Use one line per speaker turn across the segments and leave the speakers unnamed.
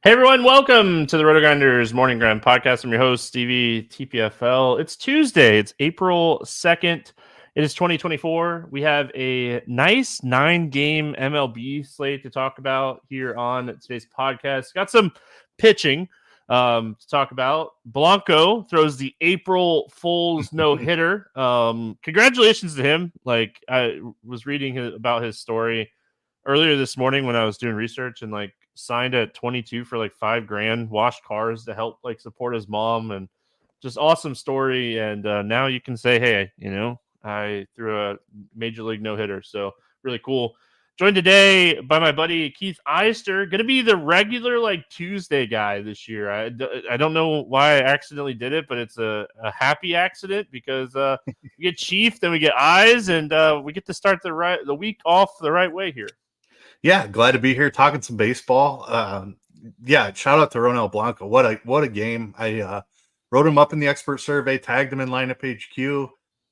Hey everyone, welcome to the RotoGrinders Morning Grind Podcast. I'm your host, Stevietpfl. It's Tuesday. It's April 2nd. It is 2024. We have a nice 9-game MLB slate to talk about here on today's podcast. Got some pitching to talk about. Blanco throws the April Fool's no-hitter. Congratulations to him. Like, I was reading about his story earlier this morning when I was doing research, and signed at 22 for $5,000, washed cars to help support his mom, and just awesome story. And now you can say, hey, I threw a major league no-hitter. So really cool. Joined today by my buddy Keith Eister, going to be the regular Tuesday guy this year. I don't know why I accidentally did it, but it's a happy accident because we get Chief, then we get Eyes, and we get to start the week off the right way here.
Yeah, glad to be here talking some baseball. Shout out to Ronel Blanco. What a game. I wrote him up in the expert survey, tagged him in lineup HQ.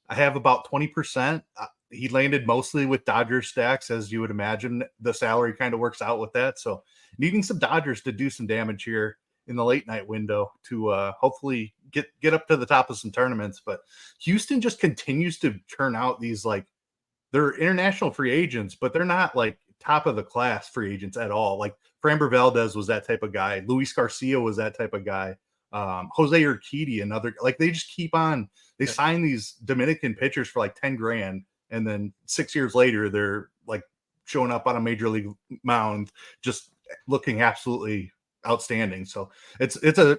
I have about 20%. He landed mostly with Dodgers stacks, as you would imagine. The salary kind of works out with that. So needing some Dodgers to do some damage here in the late night window to hopefully get up to the top of some tournaments. But Houston just continues to turn out these they're international free agents, but they're not top of the class free agents at all. Framber Valdez was that type of guy. Luis Garcia was that type of guy. Jose Urquidy, another. They just keep on. They sign these Dominican pitchers for $10,000, and then 6 years later they're showing up on a major league mound, just looking absolutely outstanding. So it's a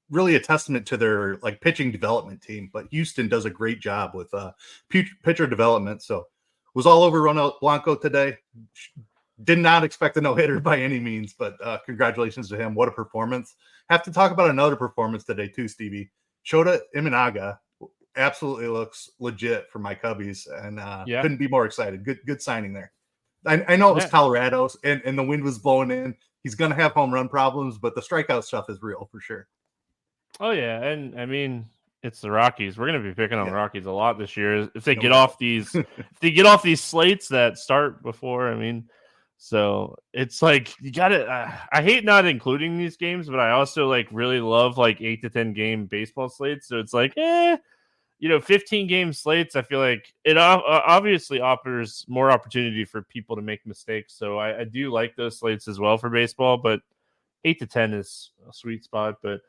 really a testament to their pitching development team. But Houston does a great job with pitcher development. So was all over Ronel Blanco today. Did not expect a no-hitter by any means, but congratulations to him. What a performance. Have to talk about another performance today too, Stevie. Shota Imanaga absolutely looks legit for my Cubbies, and couldn't be more excited. Good signing there. I know it was Colorado, and the wind was blowing in. He's going to have home run problems, but the strikeout stuff is real for sure.
Oh, yeah, and I mean – it's the Rockies. We're going to be picking on the Rockies a lot this year. If they get off these slates that start before, so it's you got to. I hate not including these games, but I also really love 8 to 10 game baseball slates. So it's 15 game slates. I feel like it obviously offers more opportunity for people to make mistakes. So I do like those slates as well for baseball, but 8 to 10 is a sweet spot. But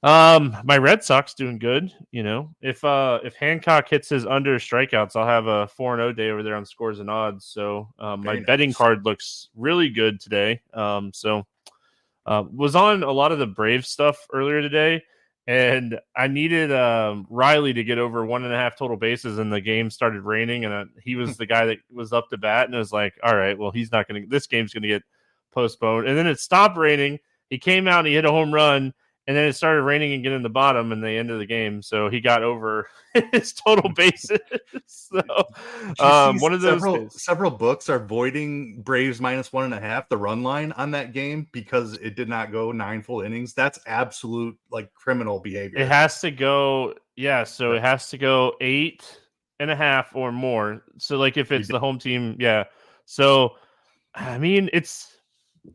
my Red Sox doing good. If Hancock hits his under strikeouts, I'll have a 4-0 day over there on Scores and Odds. So my betting card looks really good today. Was on a lot of the Brave stuff earlier today, and I needed Riley to get over 1.5 total bases, and the game started raining, and he was the guy that was up to bat, and it was all right, well, he's not going to. This game's going to get postponed, and then it stopped raining. He came out and he hit a home run. And then it started raining again in the bottom, and they ended the game. So he got over his total bases. So one of those
several books are voiding Braves -1.5 the run line on that game because it did not go 9 full innings. That's absolute criminal behavior.
It has to go, So it has to go 8.5 or more. So if it's the home team, So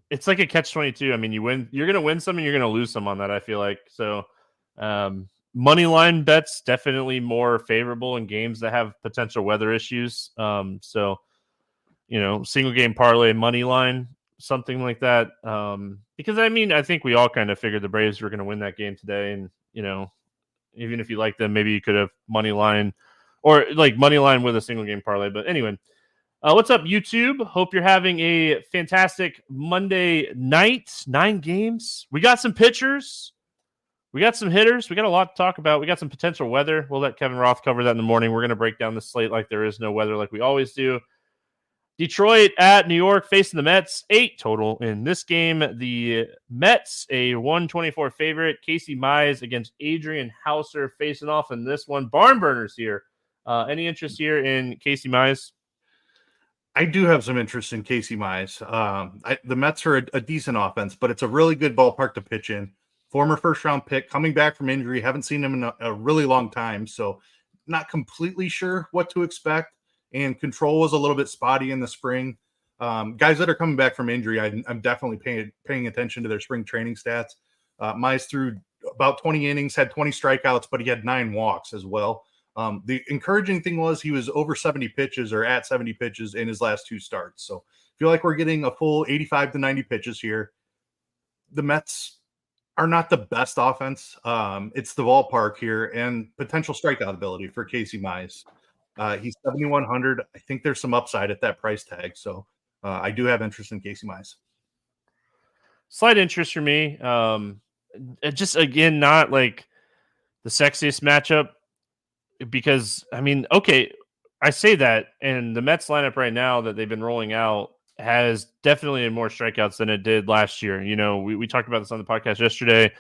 it's like a catch-22. You win, you're going to win some and you're going to lose some on that, I feel like. So money line bets definitely more favorable in games that have potential weather issues. Single game parlay, money line, something like that. Because I think we all kind of figured the Braves were going to win that game today. And, even if you like them, maybe you could have money line or money line with a single game parlay. But anyway, what's up, YouTube? Hope you're having a fantastic Monday night. 9 games. We got some pitchers. We got some hitters. We got a lot to talk about. We got some potential weather. We'll let Kevin Roth cover that in the morning. We're going to break down the slate like there is no weather, like we always do. Detroit at New York facing the Mets. 8 total in this game. The Mets, a 124 favorite. Casey Mize against Adrian Hauser facing off in this one. Barn burners here. Any interest here in Casey Mize?
I do have some interest in Casey Mize. The Mets are a decent offense, but it's a really good ballpark to pitch in. Former first-round pick, coming back from injury. Haven't seen him in a really long time, so not completely sure what to expect. And control was a little bit spotty in the spring. Guys that are coming back from injury, I'm definitely paying attention to their spring training stats. Mize threw about 20 innings, had 20 strikeouts, but he had 9 walks as well. The encouraging thing was he was over 70 pitches or at 70 pitches in his last 2 starts. So I feel like we're getting a full 85 to 90 pitches here. The Mets are not the best offense. It's the ballpark here and potential strikeout ability for Casey Mize. He's 7,100. I think there's some upside at that price tag. So I do have interest in Casey Mize.
Slight interest for me. Just again, not like the sexiest matchup because I mean, okay, I say that, and the Mets lineup right now that they've been rolling out has definitely more strikeouts than it did last year. You know, we talked about this on the podcast yesterday.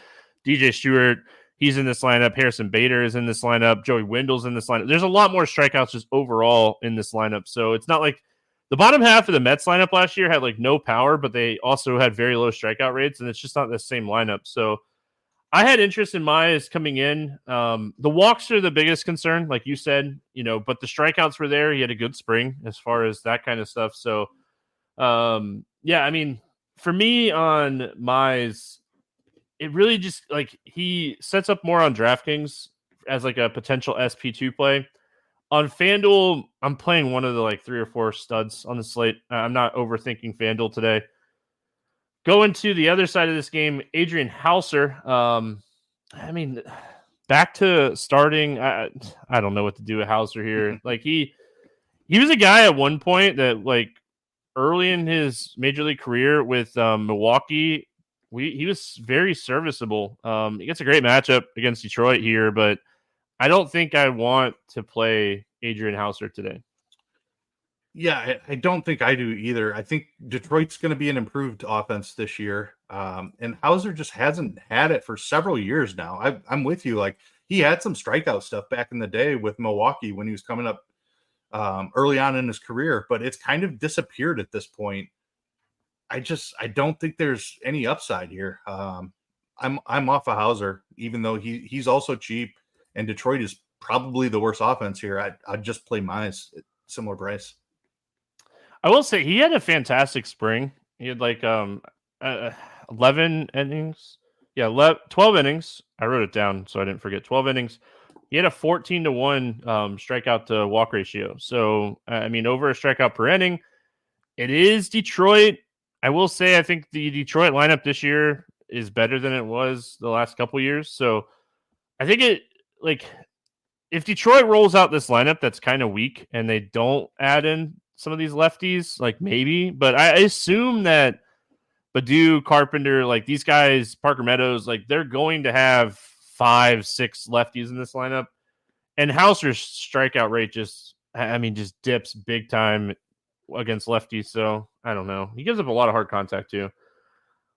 DJ Stewart, he's in this lineup. Harrison Bader is in this lineup. Joey Wendell's in this lineup. There's a lot more strikeouts just overall in this lineup. So it's not like the bottom half of the Mets lineup last year had like no power, but they also had very low strikeout rates, and it's just not the same lineup. So I had interest in Mize coming in. The walks are the biggest concern, like you said, you know, but the strikeouts were there. He had a good spring as far as that kind of stuff. So, yeah, I mean, for me on Mize, it really just like he sets up more on DraftKings as like a potential SP2 play. On FanDuel, I'm playing one of the like 3 or 4 studs on the slate. I'm not overthinking FanDuel today. Going to the other side of this game, Adrian Hauser. I mean, back to starting. I don't know what to do with Hauser here. Like he was a guy at one point that like early in his major league career with Milwaukee, he was very serviceable. He gets a great matchup against Detroit here, but I don't think I want to play Adrian Hauser today.
Yeah, I don't think I do either. I think Detroit's going to be an improved offense this year. And Hauser just hasn't had it for several years now. I'm with you. Like he had some strikeout stuff back in the day with Milwaukee when he was coming up early on in his career, but it's kind of disappeared at this point. I don't think there's any upside here. I'm off of Hauser, even though he's also cheap and Detroit is probably the worst offense here. I'd just play Mize at similar price.
I will say he had a fantastic spring. He had like 11 innings. Yeah, 12 innings. I wrote it down so I didn't forget. 12 innings. He had a 14-1 strikeout to walk ratio. So, I mean, over a strikeout per inning. It is Detroit. I will say I think the Detroit lineup this year is better than it was the last couple years. So, I think if Detroit rolls out this lineup that's kind of weak and they don't add in some of these lefties, like maybe, but I assume that Badu, Carpenter, like these guys, Parker Meadows, like they're going to have 5-6 lefties in this lineup. And Hauser's strikeout rate just dips big time against lefties. So I don't know. He gives up a lot of hard contact too.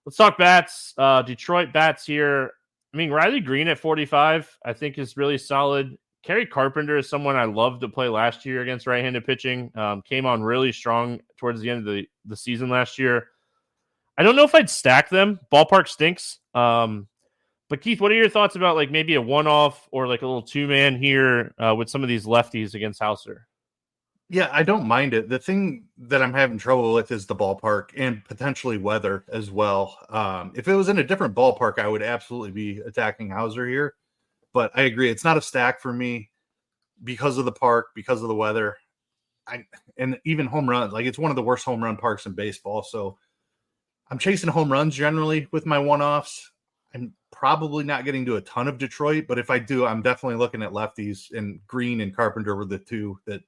Let's talk bats. Detroit bats here. I mean, Riley Green at 45, I think is really solid. Kerry Carpenter is someone I loved to play last year against right-handed pitching. Came on really strong towards the end of the season last year. I don't know if I'd stack them. Ballpark stinks. But Keith, what are your thoughts about like maybe a one-off or like a little two-man here with some of these lefties against Hauser?
Yeah, I don't mind it. The thing that I'm having trouble with is the ballpark and potentially weather as well. If it was in a different ballpark, I would absolutely be attacking Hauser here. But I agree, it's not a stack for me because of the park, because of the weather, and even home runs. Like it's one of the worst home run parks in baseball. So I'm chasing home runs generally with my one-offs. I'm probably not getting to a ton of Detroit, but if I do, I'm definitely looking at lefties, and Green and Carpenter were the two that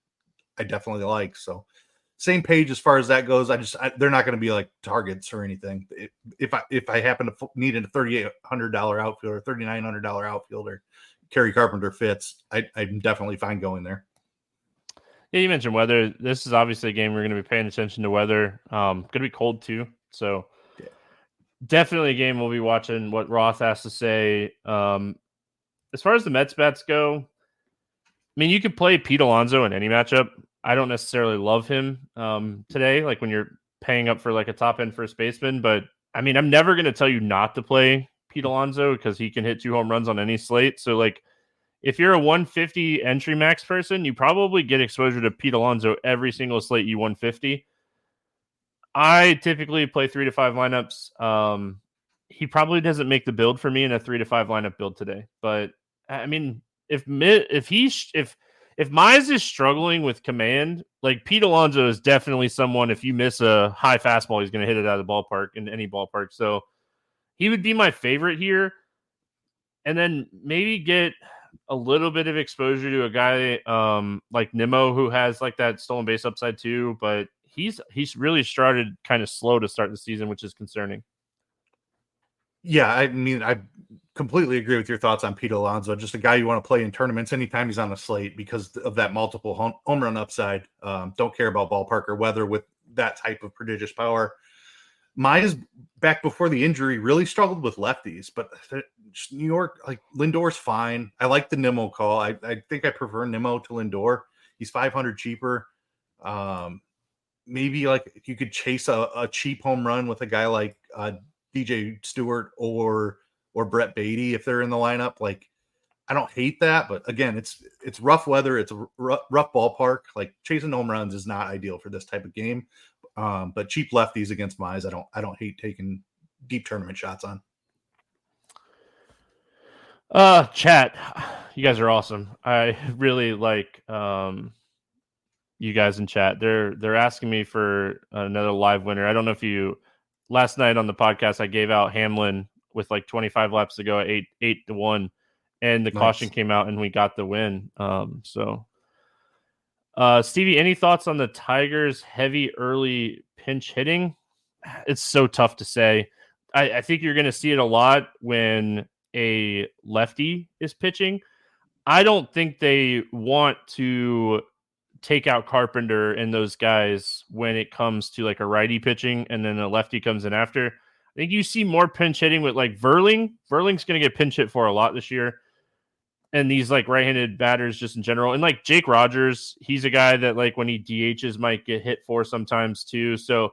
I definitely like. So same page as far as that goes. They're not going to be like targets or anything. If I happen to need a $3,800 outfielder, $3,900 outfielder, Kerry Carpenter fits, I'm definitely fine going there.
Yeah, you mentioned weather. This is obviously a game we're going to be paying attention to weather. Going to be cold too, so yeah. Definitely a game we'll be watching what Roth has to say. As far as the Mets bats go, I mean, you could play Pete Alonso in any matchup. I don't necessarily love him today, like when you're paying up for like a top end first baseman. But I mean, I'm never going to tell you not to play Pete Alonso because he can hit 2 home runs on any slate. So like if you're a 150 entry max person, you probably get exposure to Pete Alonso every single slate you 150. I typically play 3 to 5 lineups. He probably doesn't make the build for me in a 3 to 5 lineup build today. But I mean, if Mize is struggling with command, like Pete Alonso is definitely someone. If you miss a high fastball, he's going to hit it out of the ballpark in any ballpark. So he would be my favorite here, and then maybe get a little bit of exposure to a guy like Nimmo, who has like that stolen base upside too, but he's really started kind of slow to start the season, which is concerning.
Yeah, I mean, I completely agree with your thoughts on Pete Alonso. Just a guy you want to play in tournaments anytime he's on the slate because of that multiple home run upside. Don't care about ballpark or weather with that type of prodigious power. Mize, back before the injury, really struggled with lefties, but New York, like Lindor's fine. I like the Nimmo call. I think I prefer Nimmo to Lindor. He's 500 cheaper. Maybe like if you could chase a cheap home run with a guy like DJ Stewart or Brett Beatty if they're in the lineup. Like, I don't hate that, but again, it's rough weather. It's a rough ballpark. Like chasing home runs is not ideal for this type of game. But cheap lefties against Mize, I don't hate taking deep tournament shots on.
Chat, you guys are awesome. I really like you guys in chat. They're asking me for another live winner. I don't know if you last night on the podcast I gave out Hamlin with like 25 laps to go at 8-1, and the caution came out and we got the win. Stevie, any thoughts on the Tigers' heavy early pinch hitting? It's so tough to say. I think you're going to see it a lot when a lefty is pitching. I don't think they want to take out Carpenter and those guys when it comes to like a righty pitching and then a lefty comes in after. I think you see more pinch hitting with like Verling. Verling's going to get pinch hit for a lot this year. And these like right-handed batters just in general. And like Jake Rogers, he's a guy that like when he DHs might get hit for sometimes too. So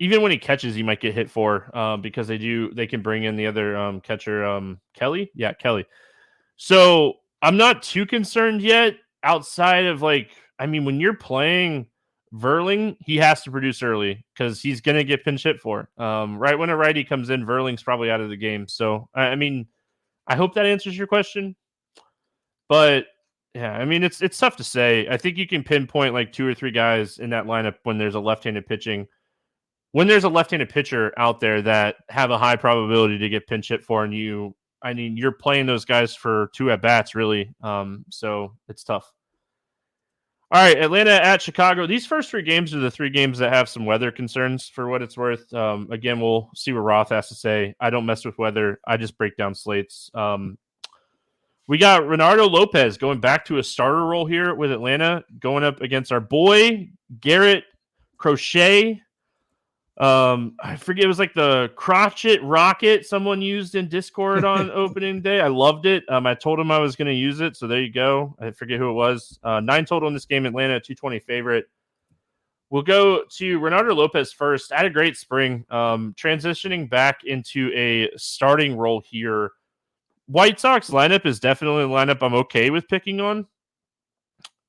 even when he catches, he might get hit for because they can bring in the other catcher, Kelly. Yeah, Kelly. So I'm not too concerned yet outside of like, I mean, when you're playing Verling, he has to produce early because he's going to get pinch hit for. Right when a righty comes in, Verling's probably out of the game. So, I mean, I hope that answers your question. But yeah, I mean, it's tough to say. I think you can pinpoint like 2 or 3 guys in that lineup when there's a left-handed pitching. When there's a left-handed pitcher out there that have a high probability to get pinch hit for, and you're playing those guys for 2 at-bats, really. So it's tough. All right, Atlanta at Chicago. These first 3 games are the 3 games that have some weather concerns for what it's worth. Again, we'll see what Roth has to say. I don't mess with weather. I just break down slates. We got Reynaldo Lopez going back to a starter role here with Atlanta, going up against our boy, Garrett Crochet. I forget, it was like the crotchet rocket someone used in Discord on opening day. I loved it. I told him I was going to use it, so there you go. I forget who it was. 9 total in this game. Atlanta, 220 favorite. We'll go to Reynaldo Lopez first. I had a great spring. Transitioning back into a starting role here. White Sox lineup is definitely a lineup I'm okay with picking on.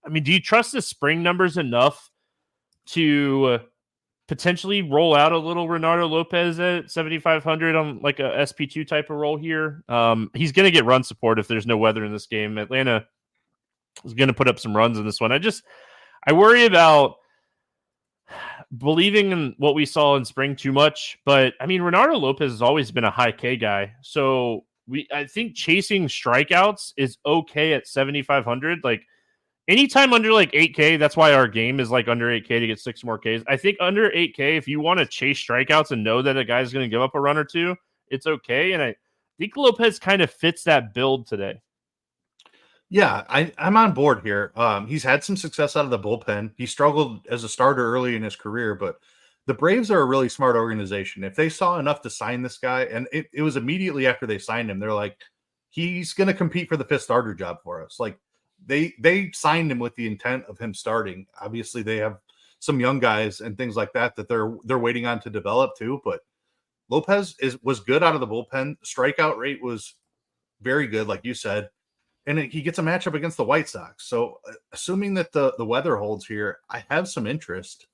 I mean, do you trust the spring numbers enough to potentially roll out a little Reynaldo Lopez at 7,500 on like a SP2 type of role here? He's going to get run support if there's no weather in this game. Atlanta is going to put up some runs in this one. I worry about believing in what we saw in spring too much, but I mean, Reynaldo Lopez has always been a high K guy. So I think chasing strikeouts is okay at 7,500. Like, anytime under like 8K, that's why our game is like under 8K to get 6 more Ks. I think under 8K, if you want to chase strikeouts and know that a guy's going to give up a run or 2, it's okay. And I think Lopez kind of fits that build today.
Yeah, I'm on board here. He's had some success out of the bullpen. He struggled as a starter early in his career, but the Braves are a really smart organization. If they saw enough to sign this guy, and it was immediately after they signed him, they're like, he's going to compete for the 5th starter job for us. Like, they signed him with the intent of him starting. Obviously, they have some young guys and things like that they're waiting on to develop too. But Lopez was good out of the bullpen. Strikeout rate was very good, like you said, and he gets a matchup against the White Sox. So, assuming that the weather holds here, I have some interest.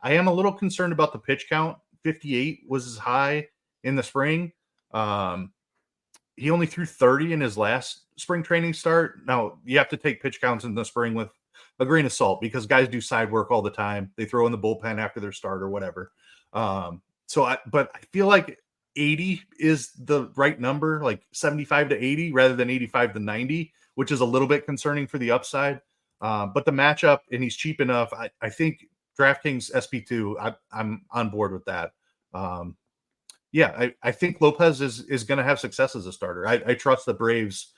I am a little concerned about the pitch count. 58 was as high in the spring. He only threw 30 in his last spring training start. Now, you have to take pitch counts in the spring with a grain of salt because guys do side work all the time. They throw in the bullpen after their start or whatever. But I feel like 80 is the right number, like 75 to 80 rather than 85 to 90, which is a little bit concerning for the upside. But the matchup, and he's cheap enough. I think DraftKings SP2, I'm on board with that. I think Lopez is going to have success as a starter. I trust the Braves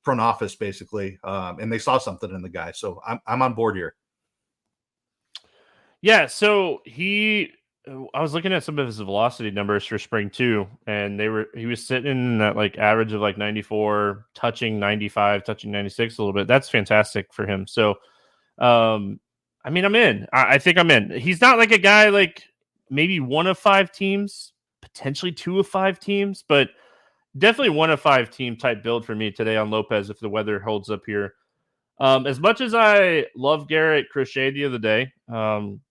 front office basically, and they saw something in the guy, so I'm on board here.
Yeah, so I was looking at some of his velocity numbers for spring too, and he was sitting in that like average of like 94, touching 95, touching 96 a little bit. That's fantastic for him. So, I'm in. I think I'm in. He's not like a guy like maybe one of 5 teams, potentially 2 of 5 teams, but definitely 1 of 5 team type build for me today on Lopez if the weather holds up here. As much as I love Garrett Crochet the other day,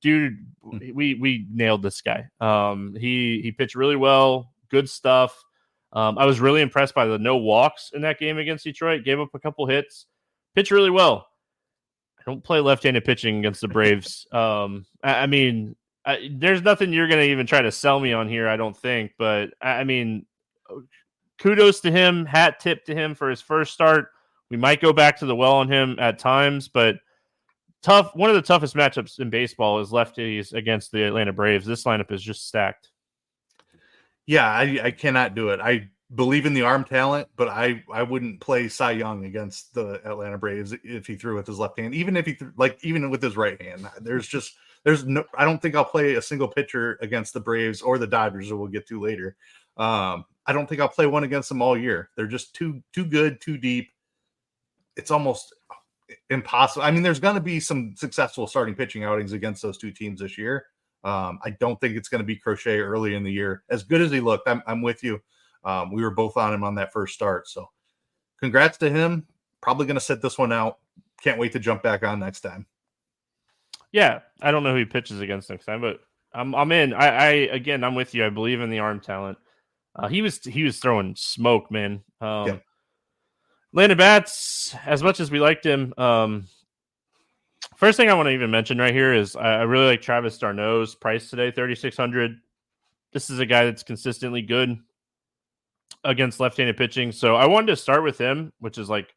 dude, we nailed this guy. He pitched really well, good stuff. I was really impressed by the no walks in that game against Detroit. Gave up a couple hits, pitched really well. I don't play left-handed pitching against the Braves. There's nothing you're going to even try to sell me on here, I don't think. But kudos to him, hat tip to him for his first start. We might go back to the well on him at times, but tough. One of the toughest matchups in baseball is lefties against the Atlanta Braves. This lineup is just stacked.
Yeah, I cannot do it. I believe in the arm talent, but I wouldn't play Cy Young against the Atlanta Braves if he threw with his left hand, even if he even with his right hand. I don't think I'll play a single pitcher against the Braves or the Dodgers, that we'll get to later. I don't think I'll play one against them all year. They're just too good, too deep. It's almost impossible. I mean, there's going to be some successful starting pitching outings against those 2 teams this year. I don't think it's going to be Crochet early in the year. As good as he looked, I'm with you. We were both on him on that first start. So congrats to him. Probably going to sit this one out. Can't wait to jump back on next time.
Yeah, I don't know who he pitches against next time, but I'm in. I'm with you. I believe in the arm talent. He was throwing smoke, man.
Yeah.
Landon Bats, as much as we liked him, first thing I want to even mention right here is I really like Travis d'Arnaud's price today, 3,600. This is a guy that's consistently good against left-handed pitching, so I wanted to start with him, which is like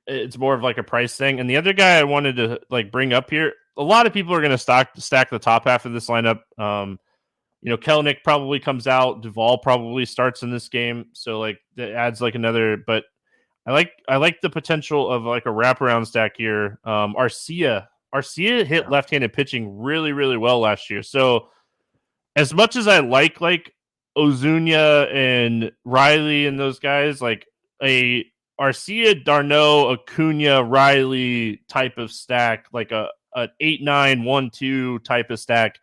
it's more of like a price thing. And the other guy I wanted to like bring up here, a lot of people are going to stack the top half of this lineup. Kelenic probably comes out, Duvall probably starts in this game, so like that adds like another, but I like the potential of like a wraparound stack here. Arcia hit left-handed pitching really, really well last year. So as much as I like Ozuna and Riley and those guys, like a Arcia, d'Arnaud, Acuna, Riley type of stack, like a 8-9-1-2 type of stack,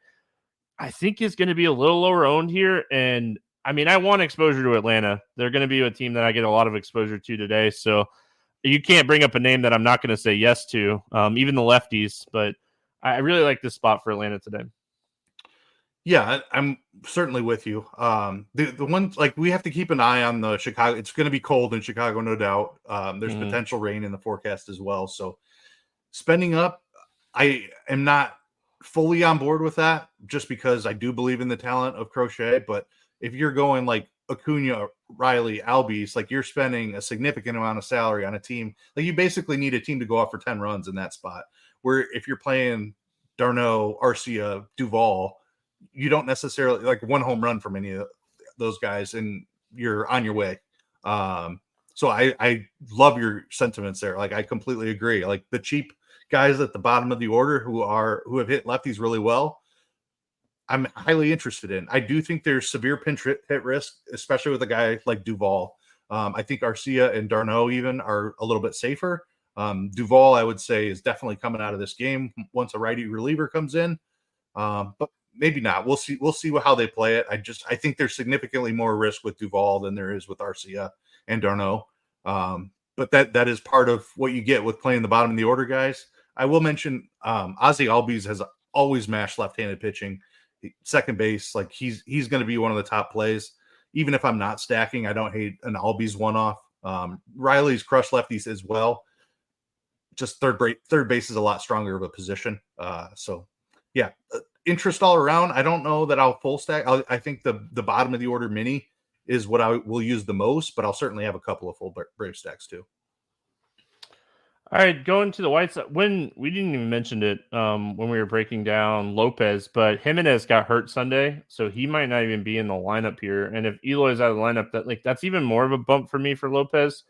I think is going to be a little lower owned here. And I want exposure to Atlanta. They're going to be a team that I get a lot of exposure to today. So you can't bring up a name that I'm not going to say yes to, even the lefties. But I really like this spot for Atlanta today.
Yeah, I'm certainly with you. The ones like we have to keep an eye on the Chicago. It's going to be cold in Chicago, no doubt. There's potential rain in the forecast as well. So spending up, I am not fully on board with that just because I do believe in the talent of Crochet. But if you're going like Acuna, Riley, Albies, like you're spending a significant amount of salary on a team. Like you basically need a team to go off for 10 runs in that spot. Where if you're playing d'Arnaud, Arcia, Duvall, you don't necessarily like one home run from any of those guys and you're on your way. So I love your sentiments there. Like I completely agree. Like the cheap guys at the bottom of the order who have hit lefties really well, I'm highly interested in. I do think there's severe pinch hit risk, especially with a guy like Duvall. I think Arcia and d'Arnaud even are a little bit safer. Duvall, I would say, is definitely coming out of this game once a righty reliever comes in. But maybe not. We'll see. We'll see how they play it. I think there's significantly more risk with Duvall than there is with Arcia and d'Arnaud. But that is part of what you get with playing the bottom of the order guys. I will mention Ozzy Albies has always mash left-handed pitching. Second base, like he's going to be one of the top plays. Even if I'm not stacking, I don't hate an Albies one-off. Riley's crushed lefties as well. Just third base is a lot stronger of a position. So yeah, interest all around. I don't know that I'll full stack. I think the bottom of the order mini is what I will use the most, but I'll certainly have a couple of full Brave stacks too.
All right, going to the White Sox. When we didn't even mention it when we were breaking down Lopez, but Jimenez got hurt Sunday, so he might not even be in the lineup here. And if Eloy's out of the lineup, that's even more of a bump for me for Lopez.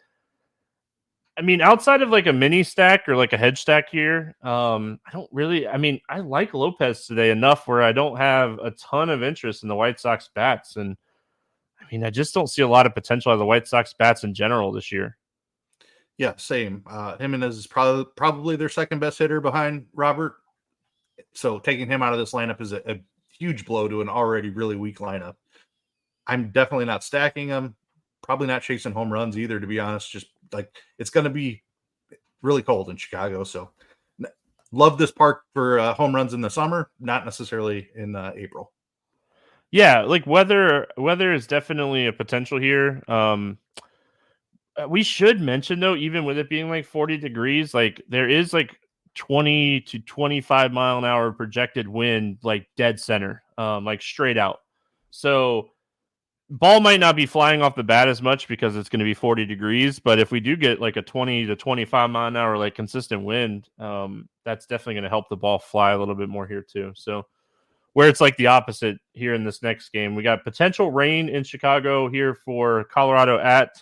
I mean, outside of like a mini stack or like a hedge stack here, I don't really. I mean, I like Lopez today enough where I don't have a ton of interest in the White Sox bats, and I mean, I just don't see a lot of potential of the White Sox bats in general this year.
Yeah, same. Jimenez is probably their second best hitter behind Robert. So taking him out of this lineup is a huge blow to an already really weak lineup. I'm definitely not stacking him. Probably not chasing home runs either, to be honest. Just like it's going to be really cold in Chicago. So love this park for home runs in the summer, not necessarily in April.
Yeah, like weather is definitely a potential here. We should mention though, even with it being like 40 degrees, like there is like 20 to 25 mile an hour projected wind, like dead center, like straight out. So ball might not be flying off the bat as much because it's going to be 40 degrees. But if we do get like a 20 to 25 mile an hour, like consistent wind, that's definitely going to help the ball fly a little bit more here too. So where it's like the opposite here in this next game, we got potential rain in Chicago here for Colorado at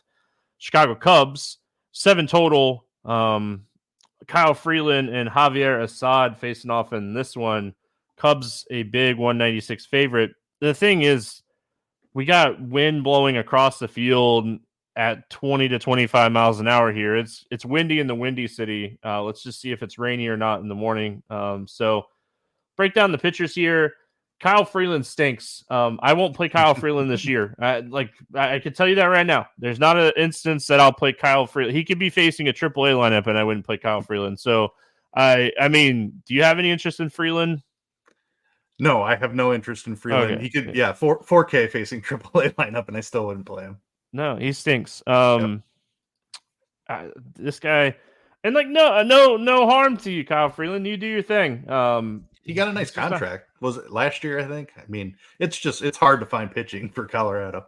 Chicago Cubs, 7 total. Kyle Freeland and Javier Assad facing off in this one. Cubs a big 196 favorite. The thing is, we got wind blowing across the field at 20 to 25 miles an hour here. It's windy in the Windy City. Let's just see if it's rainy or not in the morning. So break down the pitchers here. Kyle Freeland stinks. I won't play Kyle Freeland this year. I can tell you that right now. There's not an instance that I'll play Kyle Freeland. He could be facing a AAA lineup, and I wouldn't play Kyle Freeland. So, I mean, do you have any interest in Freeland?
No, I have no interest in Freeland.
Okay.
He could, 4K facing AAA lineup, and I still wouldn't play him.
No, he stinks. This guy, and like no harm to you, Kyle Freeland. You do your thing.
He got a nice contract. Was it last year, I think? I mean, it's hard to find pitching for Colorado.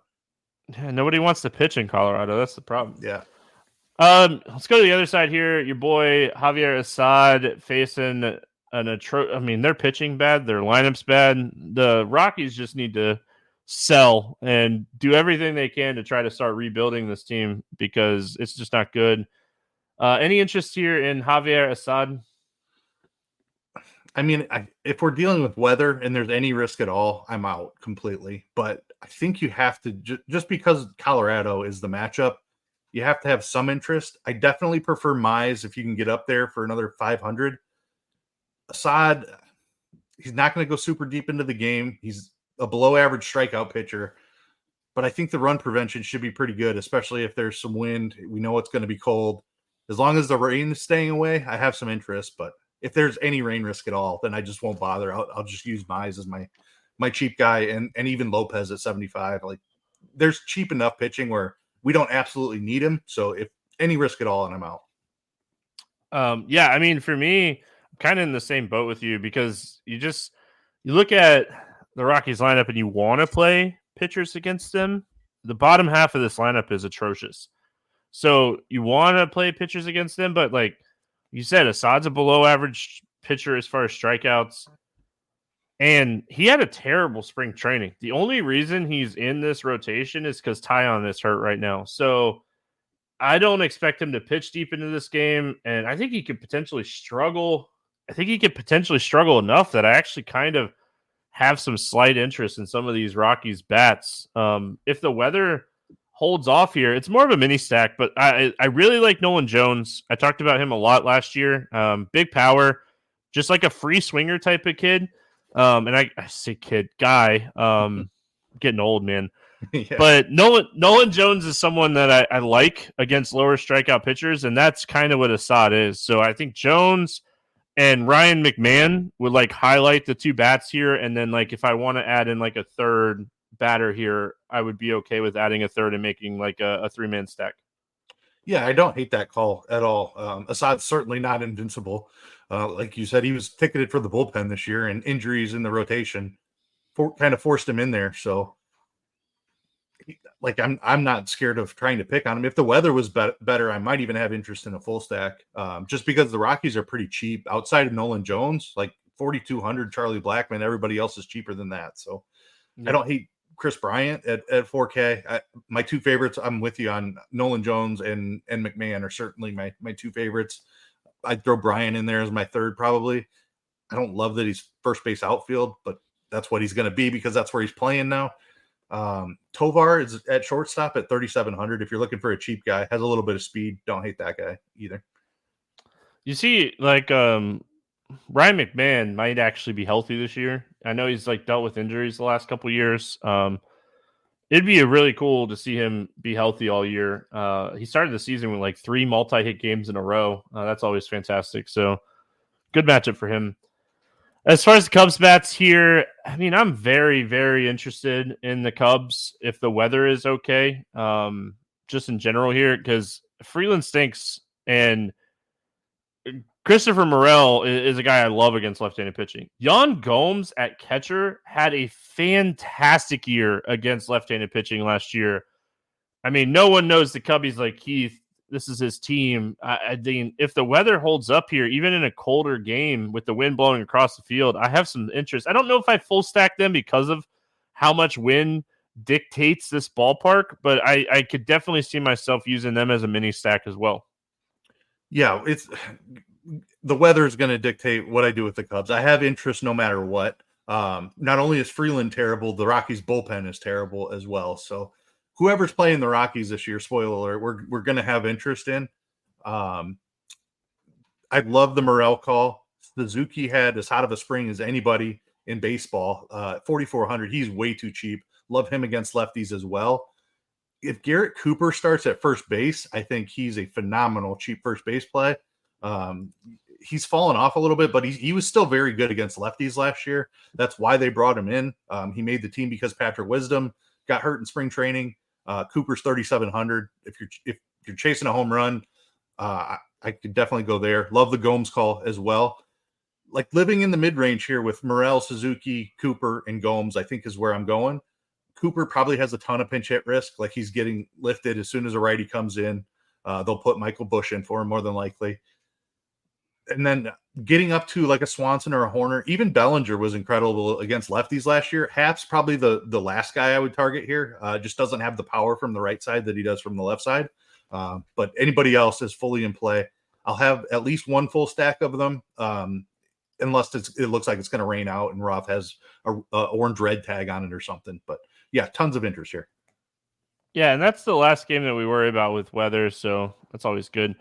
Yeah, nobody wants to pitch in Colorado. That's the problem.
Yeah.
Let's go to the other side here. Your boy Javier Assad facing I mean, they're pitching bad. Their lineup's bad. The Rockies just need to sell and do everything they can to try to start rebuilding this team because it's just not good. Any interest here in Javier Assad?
I mean, if we're dealing with weather and there's any risk at all, I'm out completely. But I think you have to, just because Colorado is the matchup, you have to have some interest. I definitely prefer Mize if you can get up there for another 500. Assad, he's not going to go super deep into the game. He's a below average strikeout pitcher. But I think the run prevention should be pretty good, especially if there's some wind. We know it's going to be cold. As long as the rain is staying away, I have some interest, but if there's any rain risk at all, then I just won't bother. I'll just use Mize as my cheap guy and even Lopez at 75. Like there's cheap enough pitching where we don't absolutely need him. So if any risk at all, and I'm out.
Yeah, I mean, for me, I'm kind of in the same boat with you because you look at the Rockies lineup and you want to play pitchers against them. The bottom half of this lineup is atrocious. So you want to play pitchers against them, but like you said, Assad's a below average pitcher as far as strikeouts. And he had a terrible spring training. The only reason he's in this rotation is because Tyon is hurt right now. So I don't expect him to pitch deep into this game. And I think he could potentially struggle. I think he could potentially struggle enough that I actually kind of have some slight interest in some of these Rockies bats. If the weather holds off here, it's more of a mini stack, but I really like Nolan Jones. I talked about him a lot last year. Big power, just like a free swinger type of kid. And I say kid, guy, getting old, man. Yeah. But Nolan Jones is someone that I like against lower strikeout pitchers, and that's kind of what Assad is. So I think Jones And Ryan McMahon would like highlight the 2 bats here. And then like if I want to add in like a third batter here, I would be okay with adding a third and making like a 3-man stack.
Yeah, I don't hate that call at all. Assad's certainly not invincible. Like you said, he was ticketed for the bullpen this year, and injuries in the rotation kind of forced him in there. So, like, I'm not scared of trying to pick on him. If the weather was better, I might even have interest in a full stack, just because the Rockies are pretty cheap. Outside of Nolan Jones, like 4,200, Charlie Blackmon, everybody else is cheaper than that. So, I don't hate Chris Bryant at 4K. My 2 favorites, I'm with you on. Nolan Jones and McMahon are certainly my 2 favorites. I'd throw Bryant in there as my third probably. I don't love that he's first base outfield, but that's what he's going to be because that's where he's playing now. Tovar is at shortstop at 3,700. If you're looking for a cheap guy, has a little bit of speed. Don't hate that guy either.
You see, like Ryan McMahon might actually be healthy this year. I know he's like dealt with injuries the last couple years. It'd be really cool to see him be healthy all year. He started the season with like 3 multi-hit games in a row. That's always fantastic. So good matchup for him. As far as the Cubs bats here, I mean, I'm very, very interested in the Cubs if the weather is okay. Just in general here, because Freeland stinks and Christopher Morel is a guy I love against left-handed pitching. Yan Gomes at catcher had a fantastic year against left-handed pitching last year. I mean, no one knows the Cubbies like Keith. This is his team. I mean, if the weather holds up here, even in a colder game with the wind blowing across the field, I have some interest. I don't know if I full stack them because of how much wind dictates this ballpark, but I could definitely see myself using them as a mini stack as well.
Yeah, the weather is going to dictate what I do with the Cubs. I have interest no matter what. Not only is Freeland terrible, the Rockies bullpen is terrible as well. So whoever's playing the Rockies this year, spoiler alert, we're going to have interest in. I love the Morel call. Suzuki had as hot of a spring as anybody in baseball. 4,400. He's way too cheap. Love him against lefties as well. If Garrett Cooper starts at first base, I think he's a phenomenal cheap first base play. He's fallen off a little bit, but he was still very good against lefties last year. That's why they brought him in. He made the team because Patrick Wisdom got hurt in spring training. Cooper's 3,700. If you're chasing a home run, I could definitely go there. Love the Gomes call as well. Like living in the mid range here with Morel, Suzuki, Cooper, and Gomes, I think is where I'm going. Cooper probably has a ton of pinch hit risk. Like he's getting lifted as soon as a righty comes in. They'll put Michael Busch in for him more than likely. And then getting up to like a Swanson or a Horner, even Bellinger was incredible against lefties last year. Happ's probably the last guy I would target here. Just doesn't have the power from the right side that he does from the left side. But anybody else is fully in play. I'll have at least one full stack of them, unless it looks like it's going to rain out and Roth has a orange red tag on it or something. But yeah, tons of interest here.
Yeah, and that's the last game that we worry about with weather, so that's always good.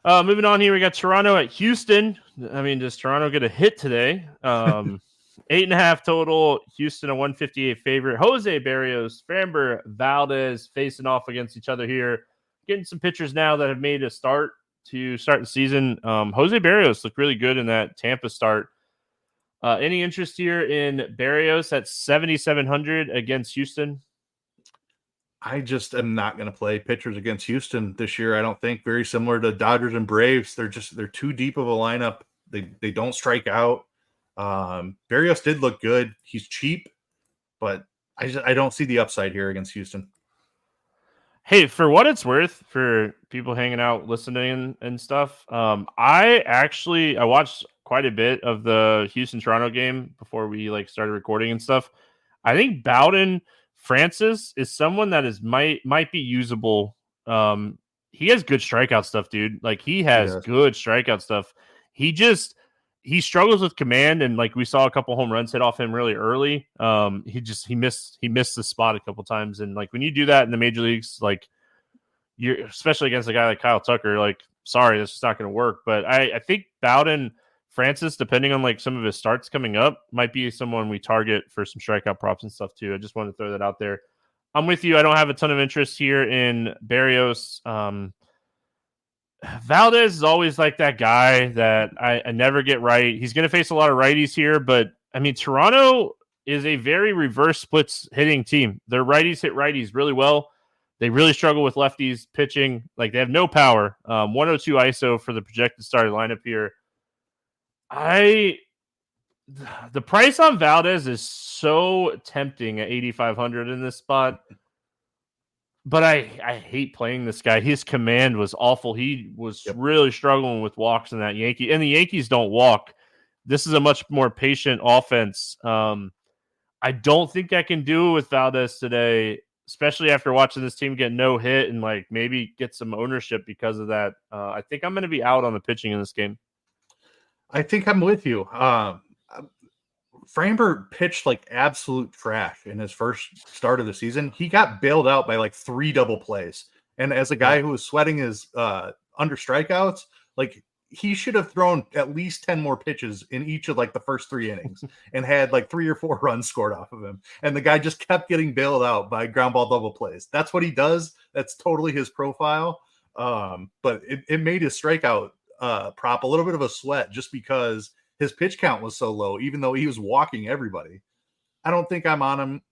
Moving on here, we got Toronto at Houston. I mean, does Toronto get a hit today? 8.5 total. Houston a 158 favorite. Jose Barrios, Framber Valdez facing off against each other here. Getting some pitchers now that have made a start to start the season. Jose Barrios looked really good in that Tampa start. Any interest here in Barrios at 7,700 against Houston?
I just am not going to play pitchers against Houston this year. I don't think. Very similar to Dodgers and Braves. They're too deep of a lineup. They don't strike out. Barrios did look good. He's cheap, but I don't see the upside here against Houston.
Hey, for what it's worth, for people hanging out, listening and stuff, I watched quite a bit of the Houston-Toronto game before we started recording and stuff. I think Bowden Francis is someone that might be usable. He has good strikeout stuff, dude. Like he has good strikeout stuff. He struggles with command, and we saw a couple home runs hit off him really early. He missed the spot a couple times, and when you do that in the major leagues, you're especially against a guy like Kyle Tucker, sorry, that's just not going to work. But I think Bowden Francis, depending on some of his starts coming up, might be someone we target for some strikeout props and stuff too. I just wanted to throw that out there. I'm with you. I don't have a ton of interest here in Barrios. Valdez is always like that guy that I never get right. He's going to face a lot of righties here, but I mean, Toronto is a very reverse splits hitting team. Their righties hit righties really well. They really struggle with lefties pitching. Like, they have no power. 102 ISO for the projected starting lineup here. The price on Valdez is so tempting at 8,500 in this spot. But I hate playing this guy. His command was awful. He was really struggling with walks in that Yankee. And the Yankees don't walk. This is a much more patient offense. I don't think I can do it with Valdez today, especially after watching this team get no hit and like maybe get some ownership because of that. I think I'm going to be out on the pitching in this game.
I think I'm with you. Framber pitched like absolute trash in his first start of the season. He got bailed out by like 3 double plays. And as a guy who was sweating his under strikeouts, like he should have thrown at least 10 more pitches in each of like the first 3 innings and had like 3 or 4 runs scored off of him. And the guy just kept getting bailed out by ground ball double plays. That's what he does. That's totally his profile. But it made his strikeout prop a little bit of a sweat just because his pitch count was so low, even though he was walking everybody. I don't think I'm on him.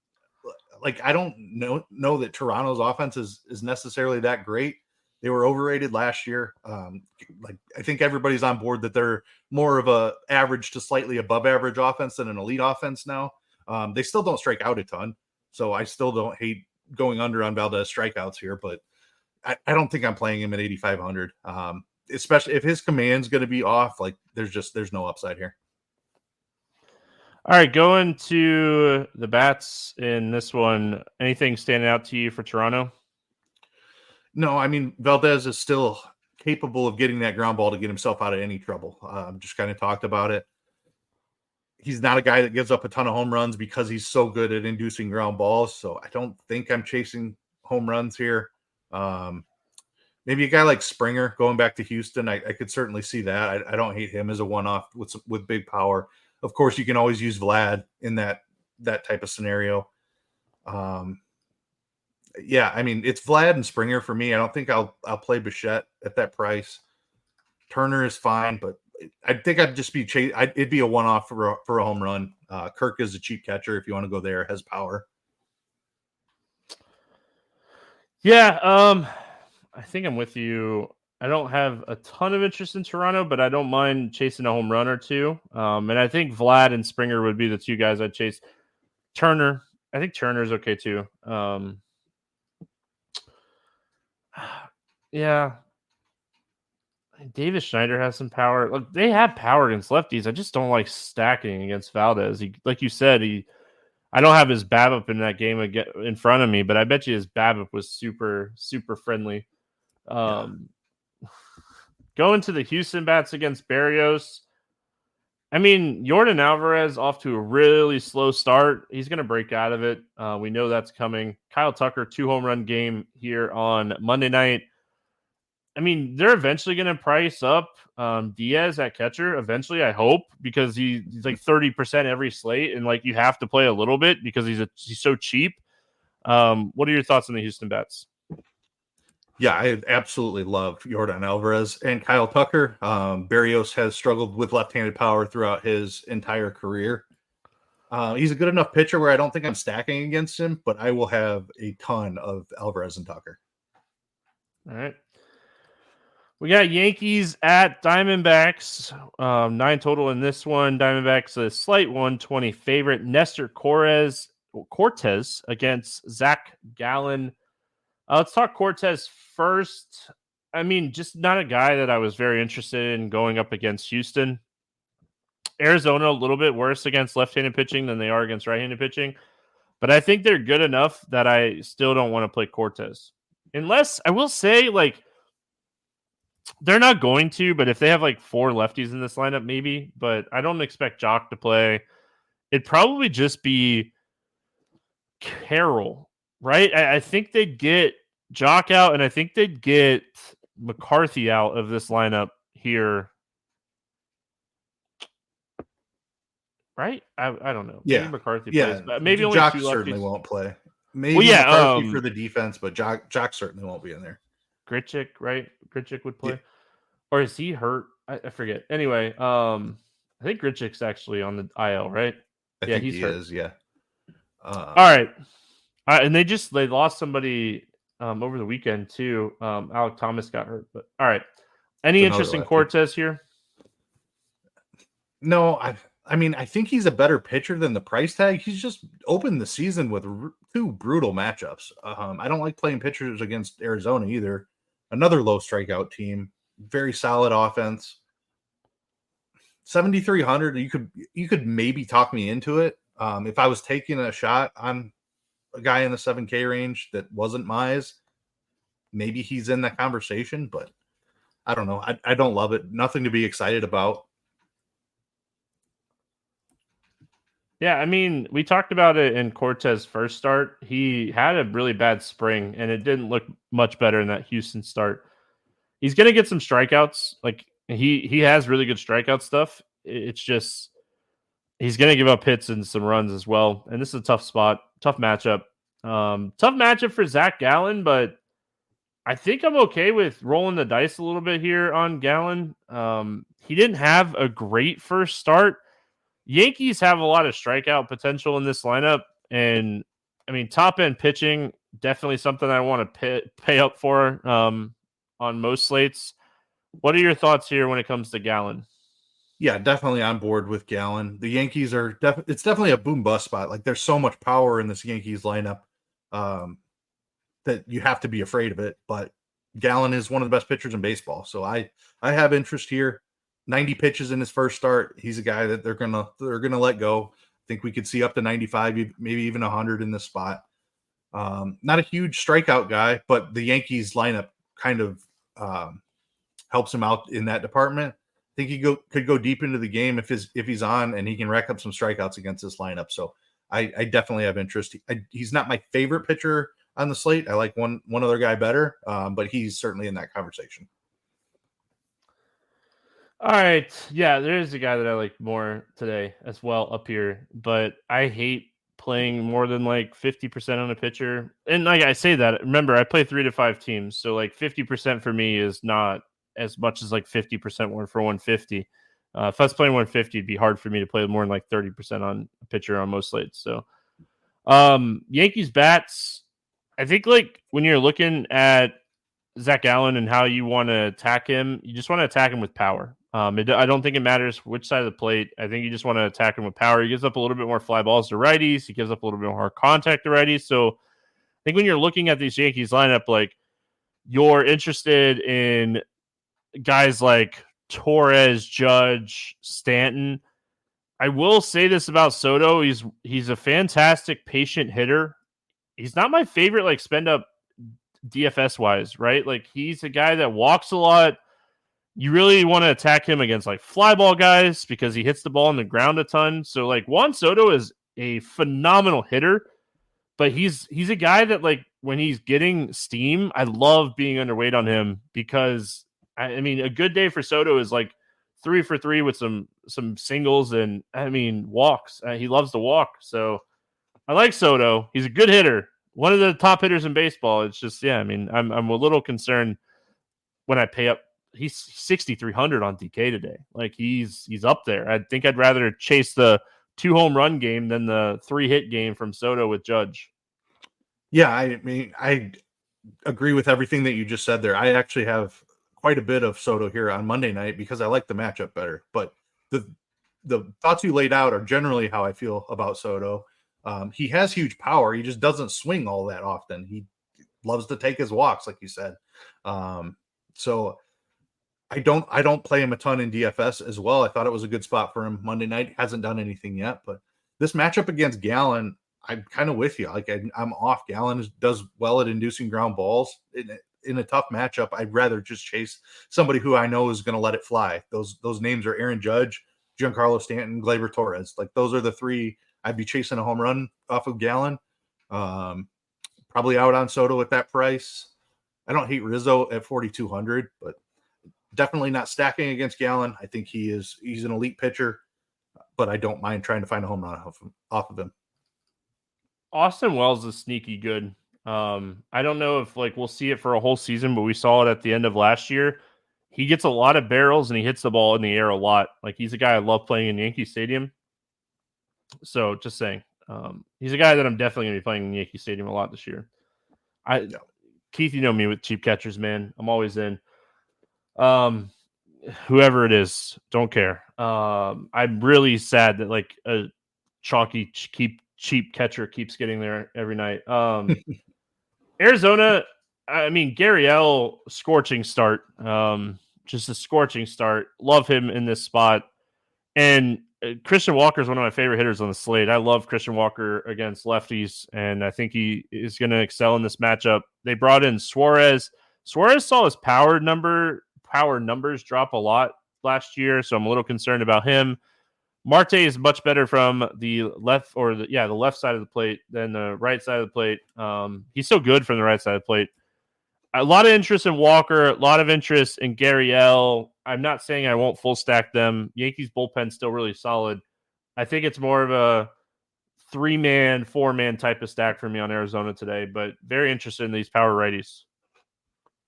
Like, I don't know that Toronto's offense is necessarily that great. They were overrated last year. Like, I think everybody's on board that they're more of a average to slightly above average offense than an elite offense now. They still don't strike out a ton, so I still don't hate going under on Valdez strikeouts here, but I don't think I'm playing him at 8,500. Especially if his command's going to be off, like there's no upside here.
All right, going to the bats in this one. Anything standing out to you for Toronto?
No, I mean, Valdez is still capable of getting that ground ball to get himself out of any trouble. Just kind of talked about it. He's not a guy that gives up a ton of home runs because he's so good at inducing ground balls. So I don't think I'm chasing home runs here. Maybe a guy like Springer going back to Houston. I could certainly see that. I don't hate him as a one-off with big power. Of course, you can always use Vlad in that type of scenario. Yeah, I mean, it's Vlad and Springer for me. I don't think I'll play Bichette at that price. Turner is fine, but I think I'd just be it'd be a one-off for a home run. Kirk is a cheap catcher if you want to go there. Has power.
Yeah, I think I'm with you. I don't have a ton of interest in Toronto, but I don't mind chasing a home run or two. And I think Vlad and Springer would be the 2 guys I'd chase. Turner, I think Turner's okay too. Yeah. Davis Schneider has some power. Look, they have power against lefties. I just don't like stacking against Valdez. Like you said, I don't have his BABIP in that game in front of me, but I bet you his BABIP was super, super friendly. Going to the Houston bats against Berrios. I mean, Yordan Alvarez off to a really slow start. He's going to break out of it. We know that's coming. Kyle Tucker, 2 home run game here on Monday night. I mean, they're eventually going to price up Diaz at catcher. Eventually, I hope, because he's like 30% every slate, and like you have to play a little bit because he's so cheap. What are your thoughts on the Houston bats?
Yeah, I absolutely love Yordan Alvarez and Kyle Tucker. Berrios has struggled with left-handed power throughout his entire career. He's a good enough pitcher where I don't think I'm stacking against him, but I will have a ton of Alvarez and Tucker.
All right. We got Yankees at Diamondbacks. 9 total in this one. Diamondbacks a slight 120 favorite. Nestor Cortez against Zach Gallen. Let's talk Cortez first. I mean, just not a guy that I was very interested in going up against Houston. Arizona a little bit worse against left-handed pitching than they are against right-handed pitching. But I think they're good enough that I still don't want to play Cortez. Unless, I will say, like, they're not going to, but if they have like 4 lefties in this lineup, maybe. But I don't expect Jock to play. It'd probably just be Carroll, right? I think they'd get Jock out, and I think they'd get McCarthy out of this lineup here. Right? I don't know.
Yeah.
Maybe McCarthy plays, but maybe only
Jock
2 lefties.
Certainly won't play. Maybe McCarthy for the defense, but Jock certainly won't be in there.
Grichuk, right? Grichuk would play. or is he hurt? I forget. Anyway, I think Grichuk's actually on the IL, right?
I
Yeah,
think
he's
he
hurt.
is. Yeah.
All right. And they lost somebody over the weekend too. Alec Thomas got hurt, but all right. Any
It's another
interest in
lefty.
Cortez here?
No, I mean, I think he's a better pitcher than the price tag. He's just opened the season with two brutal matchups. I don't like playing pitchers against Arizona either. Another low strikeout team, very solid offense. 7,300. You could maybe talk me into it. If I was taking a shot on a guy in the 7K range that wasn't Mize, maybe he's in that conversation, but I don't know. I don't love it. Nothing to be excited about.
Yeah, I mean, we talked about it in Cortez's first start. He had a really bad spring, and it didn't look much better in that Houston start. He's going to get some strikeouts. Like he has really good strikeout stuff. It's just he's going to give up hits and some runs as well. And this is a tough spot, tough matchup. Tough matchup for Zach Gallen, but I think I'm okay with rolling the dice a little bit here on Gallen. He didn't have a great first start. Yankees have a lot of strikeout potential in this lineup, and I mean top end pitching definitely something I want to pay up for on most slates. What are your thoughts here when it comes to Gallen?
Yeah, definitely on board with Gallen. The Yankees are it's definitely a boom bust spot. Like there's so much power in this Yankees lineup that you have to be afraid of it. But Gallen is one of the best pitchers in baseball, so I have interest here. 90 pitches in his first start. He's a guy that they're gonna let go. I think we could see up to 95, maybe even 100 in this spot. Not a huge strikeout guy, but the Yankees lineup kind of helps him out in that department. I think he could go deep into the game if he's on and he can rack up some strikeouts against this lineup. So I definitely have interest. He's not my favorite pitcher on the slate. I like one other guy better, but he's certainly in that conversation.
All right. Yeah, there is a guy that I like more today as well up here, but I hate playing more than like 50% on a pitcher. And like I say that, remember, I play 3 to 5 teams. So like 50% for me is not as much as like 50% one for 150. If I was playing 150, it'd be hard for me to play more than like 30% on a pitcher on most slates. So Yankees bats, I think like when you're looking at Zach Allen and how you want to attack him, you just want to attack him with power. I don't think it matters which side of the plate. I think you just want to attack him with power. He gives up a little bit more fly balls to righties. He gives up a little bit more contact to righties. So I think when you're looking at these Yankees lineup, like you're interested in guys like Torres, Judge, Stanton. I will say this about Soto. He's a fantastic patient hitter. He's not my favorite like spend up DFS wise, right? Like he's a guy that walks a lot. You really want to attack him against like fly ball guys because he hits the ball on the ground a ton. So like Juan Soto is a phenomenal hitter, but he's a guy that like when he's getting steam, I love being underweight on him because I mean a good day for Soto is like 3 for 3 with some singles and I mean walks. He loves to walk, so I like Soto. He's a good hitter, one of the top hitters in baseball. It's just I mean I'm a little concerned when I pay up. He's 6,300 on DK today. Like he's up there. I think I'd rather chase the 2 home run game than the 3 hit game from Soto with Judge.
Yeah, I mean, I agree with everything that you just said there. I actually have quite a bit of Soto here on Monday night because I like the matchup better. But the thoughts you laid out are generally how I feel about Soto. He has huge power. He just doesn't swing all that often. He loves to take his walks, like you said. So I don't play him a ton in DFS as well. I thought it was a good spot for him Monday night. Hasn't done anything yet, but this matchup against Gallen, I'm kind of with you. Like I'm off. Gallen does well at inducing ground balls in a tough matchup. I'd rather just chase somebody who I know is going to let it fly. Those names are Aaron Judge, Giancarlo Stanton, Gleyber Torres. Like those are the 3 I'd be chasing a home run off of Gallen. Probably out on Soto at that price. I don't hate Rizzo at 4,200, but definitely not stacking against Gallen. I think he's an elite pitcher, but I don't mind trying to find a home run off of him.
Austin Wells is sneaky good. I don't know if like we'll see it for a whole season, but we saw it at the end of last year. he gets a lot of barrels and he hits the ball in the air a lot. Like, he's a guy I love playing in Yankee Stadium. So just saying, he's a guy that I'm definitely going to be playing in Yankee Stadium a lot this year. Keith, you know me with cheap catchers, man. I'm always in. Whoever it is, don't care. I'm really sad that like a chalky cheap catcher keeps getting there every night. Arizona, I mean, Gary L, scorching start. Just a scorching start. Love him in this spot. And Christian Walker is one of my favorite hitters on the slate. I love Christian Walker against lefties, and I think he is going to excel in this matchup. They brought in Suarez. Suarez saw his power numbers drop a lot last year, so I'm a little concerned about him. Marte is much better from the left the left side of the plate than the right side of the plate. He's so good from the right side of the plate. A lot of interest in Walker, a lot of interest in Gary L. I'm not saying I won't full stack them. Yankees bullpen's still really solid. I think it's more of a 3-man, 4-man type of stack for me on Arizona today, but very interested in these power righties.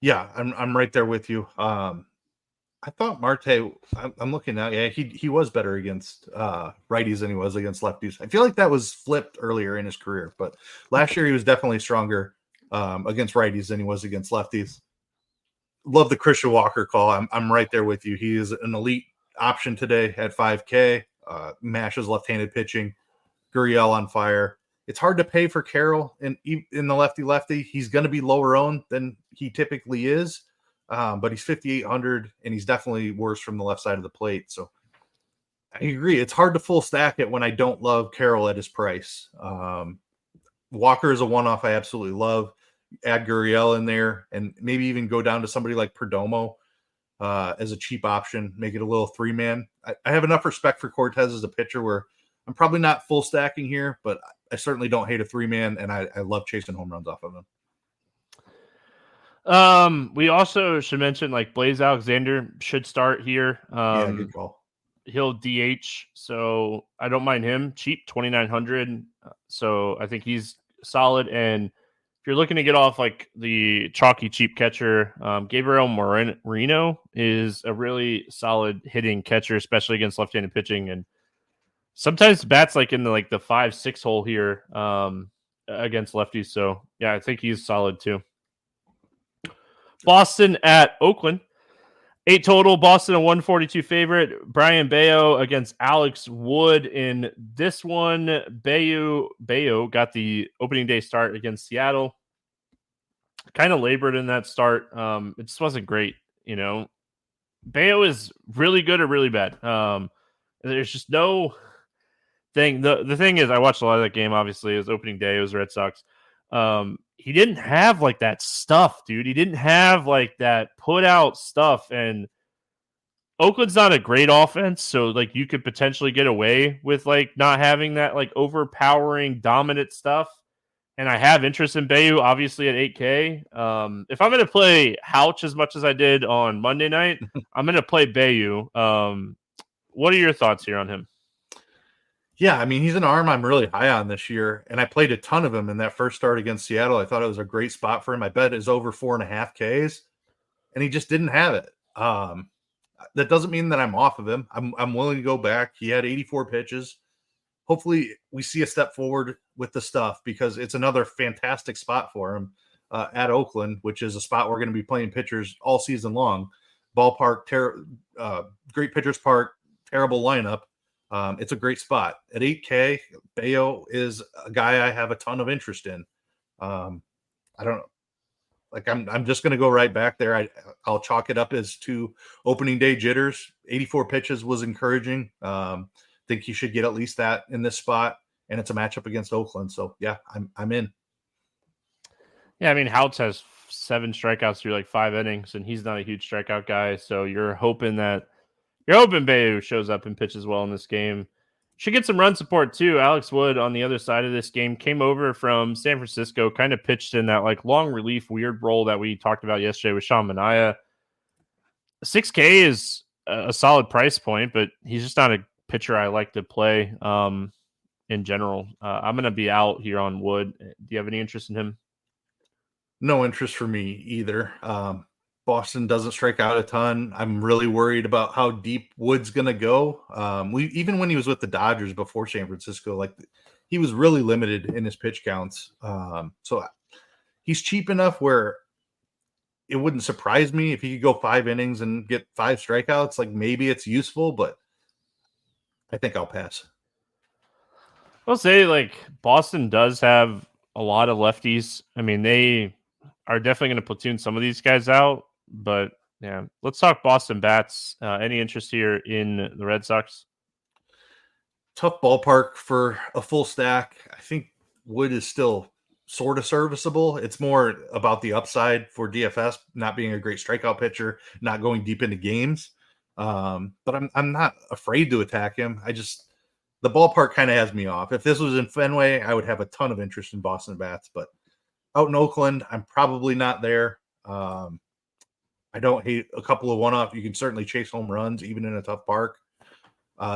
Yeah, I'm right there with you. I thought Marte, I'm looking now. Yeah, he was better against righties than he was against lefties. I feel like that was flipped earlier in his career, but last year he was definitely stronger against righties than he was against lefties. Love the Christian Walker call. I'm right there with you. He is an elite option today at 5K. Mashes left-handed pitching. Gurriel on fire. It's hard to pay for Carroll in the lefty. He's going to be lower owned than he typically is. But he's 5,800 and he's definitely worse from the left side of the plate. So I agree. It's hard to full stack it when I don't love Carroll at his price. Walker is a one-off I absolutely love. Add Gurriel in there and maybe even go down to somebody like Perdomo as a cheap option, make it a little 3-man. I have enough respect for Cortez as a pitcher where I'm probably not full stacking here, but I certainly don't hate a 3-man, and I love chasing home runs off of him.
We also should mention like Blaze Alexander should start here.
Yeah, good call.
He'll DH, so I don't mind him. Cheap, 2,900. So I think he's solid. And if you're looking to get off like the chalky cheap catcher, Gabriel Moreno is a really solid hitting catcher, especially against left-handed pitching. And sometimes bats like in the 5-6 hole here against lefties. So yeah, I think he's solid too. Boston at Oakland. 8 total. Boston a 142 favorite. Brian Bayo against Alex Wood in this one. Bayo got the opening day start against Seattle. Kind of labored in that start. It just wasn't great, you know. Bayo is really good or really bad. There's just no thing. The thing is, I watched a lot of that game. Obviously, it was opening day. It was Red Sox. He didn't have like that stuff, dude. He didn't have like that put out stuff. And Oakland's not a great offense. So like you could potentially get away with like not having that like overpowering dominant stuff. And I have interest in Bayu, obviously at 8K. If I'm going to play Houch as much as I did on Monday night, I'm going to play Bayu. What are your thoughts here on him?
Yeah, I mean, he's an arm I'm really high on this year, and I played a ton of him in that first start against Seattle. I thought it was a great spot for him. I bet is over 4.5 Ks, and he just didn't have it. That doesn't mean that I'm off of him. I'm willing to go back. He had 84 pitches. Hopefully, we see a step forward with the stuff because it's another fantastic spot for him at Oakland, which is a spot we're going to be playing pitchers all season long. Ballpark, great pitchers park, terrible lineup. It's a great spot at 8K. Bayo is a guy I have a ton of interest in. I don't know. Like I'm just going to go right back there. I'll chalk it up as 2 opening day jitters. 84 pitches was encouraging. Think he should get at least that in this spot, and it's a matchup against Oakland. So yeah, I'm in.
Yeah, I mean, Houts has 7 strikeouts through like 5 innings, and he's not a huge strikeout guy. So you're hoping Bayo shows up and pitches well in this game. Should get some run support too. Alex Wood on the other side of this game came over from San Francisco, kind of pitched in that like long relief weird role that we talked about yesterday with Sean Manaea. 6K is a solid price point, but he's just not a pitcher I like to play in general. I'm going to be out here on Wood. Do you have any interest in him?
No interest for me either. Boston doesn't strike out a ton. I'm really worried about how deep Wood's going to go. Even when he was with the Dodgers before San Francisco, like he was really limited in his pitch counts. So he's cheap enough where it wouldn't surprise me if he could go 5 innings and get 5 strikeouts. Like maybe it's useful, but I think I'll pass.
I'll say like Boston does have a lot of lefties. I mean, they are definitely going to platoon some of these guys out, but yeah, let's talk Boston bats. Any interest here in the Red Sox?
Tough ballpark for a full stack. I think Wood is still sort of serviceable. It's more about the upside for DFS, not being a great strikeout pitcher, not going deep into games. But I'm not afraid to attack him. The ballpark kind of has me off. If this was in Fenway, I would have a ton of interest in Boston bats, but out in Oakland, I'm probably not there. I don't hate a couple of one-off. You can certainly chase home runs even in a tough park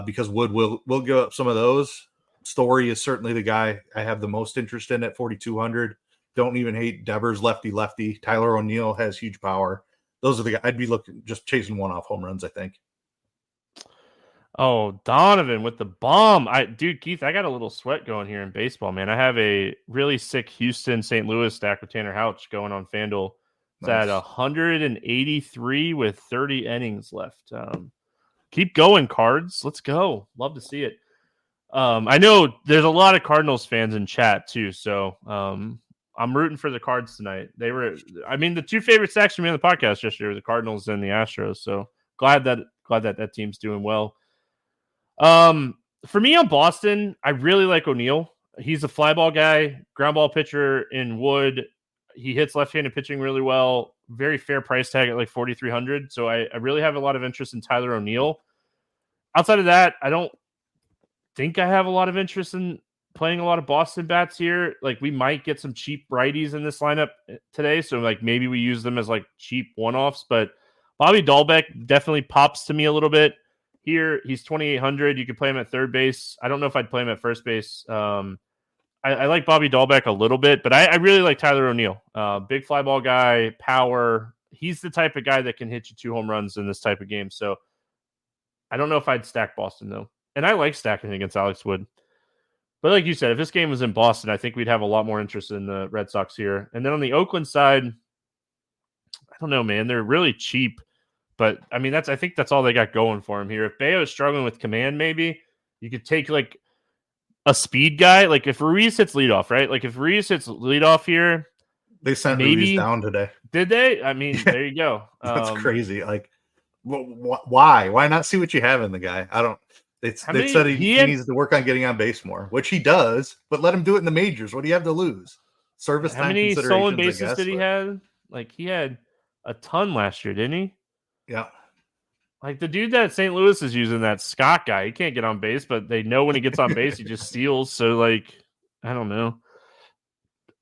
because Wood will give up some of those. Story is certainly the guy I have the most interest in at 4,200. Don't even hate Devers, lefty. Tyler O'Neill has huge power. Those are the guys I'd be just chasing one-off home runs, I think.
Oh, Donovan with the bomb. Keith, I got a little sweat going here in baseball, man. I have a really sick Houston St. Louis stack with Tanner Houch going on FanDuel. It's at 183 with 30 innings left. Keep going, Cards. Let's go. Love to see it. I know there's a lot of Cardinals fans in chat too, so I'm rooting for the Cards tonight. The 2 favorite stacks for me on the podcast yesterday were the Cardinals and the Astros. So glad that team's doing well. For me on Boston, I really like O'Neill. He's a fly ball guy, ground ball pitcher in Wood. He hits left-handed pitching really well. Very fair price tag at like 4,300. So I really have a lot of interest in Tyler O'Neill. Outside of that, I don't think I have a lot of interest in playing a lot of Boston bats here. Like we might get some cheap righties in this lineup today. So like maybe we use them as like cheap one-offs, but Bobby Dahlbeck definitely pops to me a little bit here. He's 2,800. You could play him at third base. I don't know if I'd play him at first base. I like Bobby Dahlbeck a little bit, but I really like Tyler O'Neill. Big fly ball guy, power. He's the type of guy that can hit you 2 home runs in this type of game. So I don't know if I'd stack Boston though. And I like stacking against Alex Wood. But like you said, if this game was in Boston, I think we'd have a lot more interest in the Red Sox here. And then on the Oakland side, I don't know, man. They're really cheap. But, I mean, I think that's all they got going for him here. If Bayo is struggling with command, maybe, you could take, like, a speed guy. Like, if Ruiz hits leadoff, right? Like, if Ruiz hits leadoff here.
They sent Ruiz down today.
Did they? I mean, there you go.
That's crazy. Like, why? Why not see what you have in the guy? I don't. They said he needs to work on getting on base more, which he does, but let him do it in the majors. What do you have to lose? Service time considerations. How many stolen bases
did he have? Like, he had a ton last year, didn't he?
Yeah.
Like the dude that St. Louis is using, that Scott guy, he can't get on base, but they know when he gets on base, he just steals. So, like, I don't know.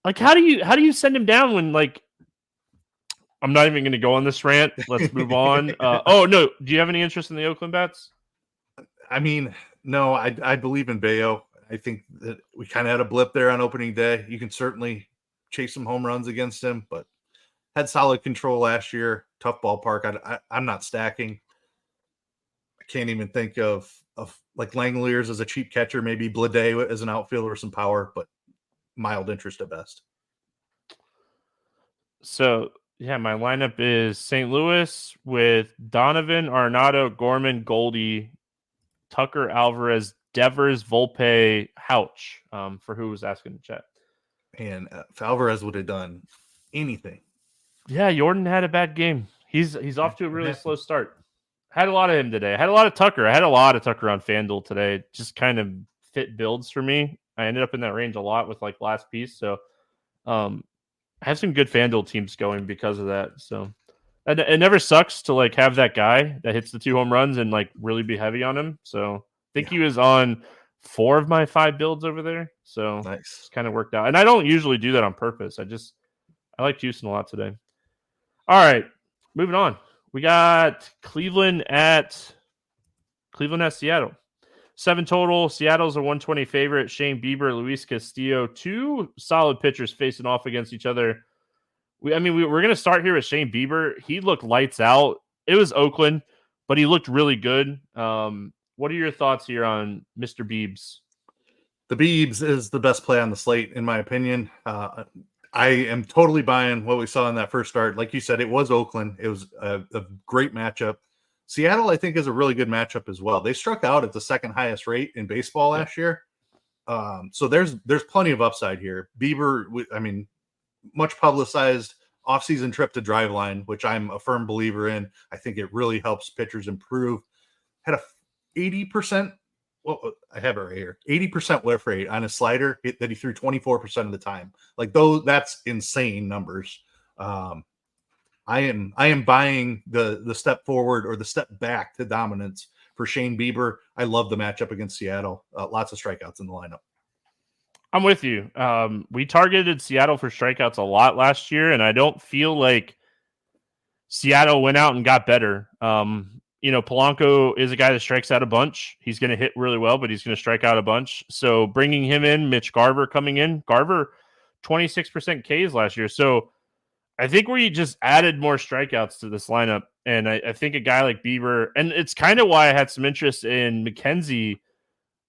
Like, how do you send him down when, like, I'm not even going to go on this rant. Let's move on. Oh, no. Do you have any interest in the Oakland bats?
I mean, no, I believe in Bayo. I think that we kind of had a blip there on opening day. You can certainly chase some home runs against him, but had solid control last year. Tough ballpark. I'm not stacking. I can't even think of like Langoliers as a cheap catcher, maybe Blade as an outfielder with some power, but mild interest at best.
So, yeah, my lineup is St. Louis with Donovan, Arenado, Gorman, Goldie, Tucker, Alvarez, Devers, Volpe, Houch, for who was asking in the chat.
And if Alvarez would have done anything.
Yeah, Jordan had a bad game. He's off to a really slow start. Had a lot of him today. I had a lot of Tucker. I had a lot of Tucker on FanDuel today. Just kind of fit builds for me. I ended up in that range a lot with like last piece. So I have some good FanDuel teams going because of that. So it never sucks to like have that guy that hits the 2 home runs and like really be heavy on him. So I think he was on 4 of my 5 builds over there. So
nice.
It's kind of worked out. And I don't usually do that on purpose. I like Houston a lot today. All right, moving on. We got Cleveland at Seattle. 7 total. Seattle's a 120 favorite. Shane Bieber, Luis Castillo, 2 solid pitchers facing off against each other. we're going to start here with Shane Bieber. He looked lights out. It was Oakland, but he looked really good. What are your thoughts here on Mr. Biebs?
The Biebs is the best play on the slate, in my opinion. I am totally buying what we saw in that first start. Like you said, it was Oakland. It was a great matchup. Seattle, I think, is a really good matchup as well. They struck out at the second highest rate in baseball last year. So there's plenty of upside here. Bieber, much publicized offseason trip to Driveline, which I'm a firm believer in. I think it really helps pitchers improve. Had a 80%. Well, I have it right here. 80% whiff rate on a slider that he threw 24% of the time. Like that's insane numbers. I am buying the step forward or the step back to dominance for Shane Bieber. I love the matchup against Seattle. Lots of strikeouts in the lineup.
I'm with you. We targeted Seattle for strikeouts a lot last year, and I don't feel like Seattle went out and got better. Polanco is a guy that strikes out a bunch. He's going to hit really well, but he's going to strike out a bunch. So bringing him in, Mitch Garver coming in. Garver, 26% Ks last year. So I think we just added more strikeouts to this lineup. And I think a guy like Bieber, and it's kind of why I had some interest in McKenzie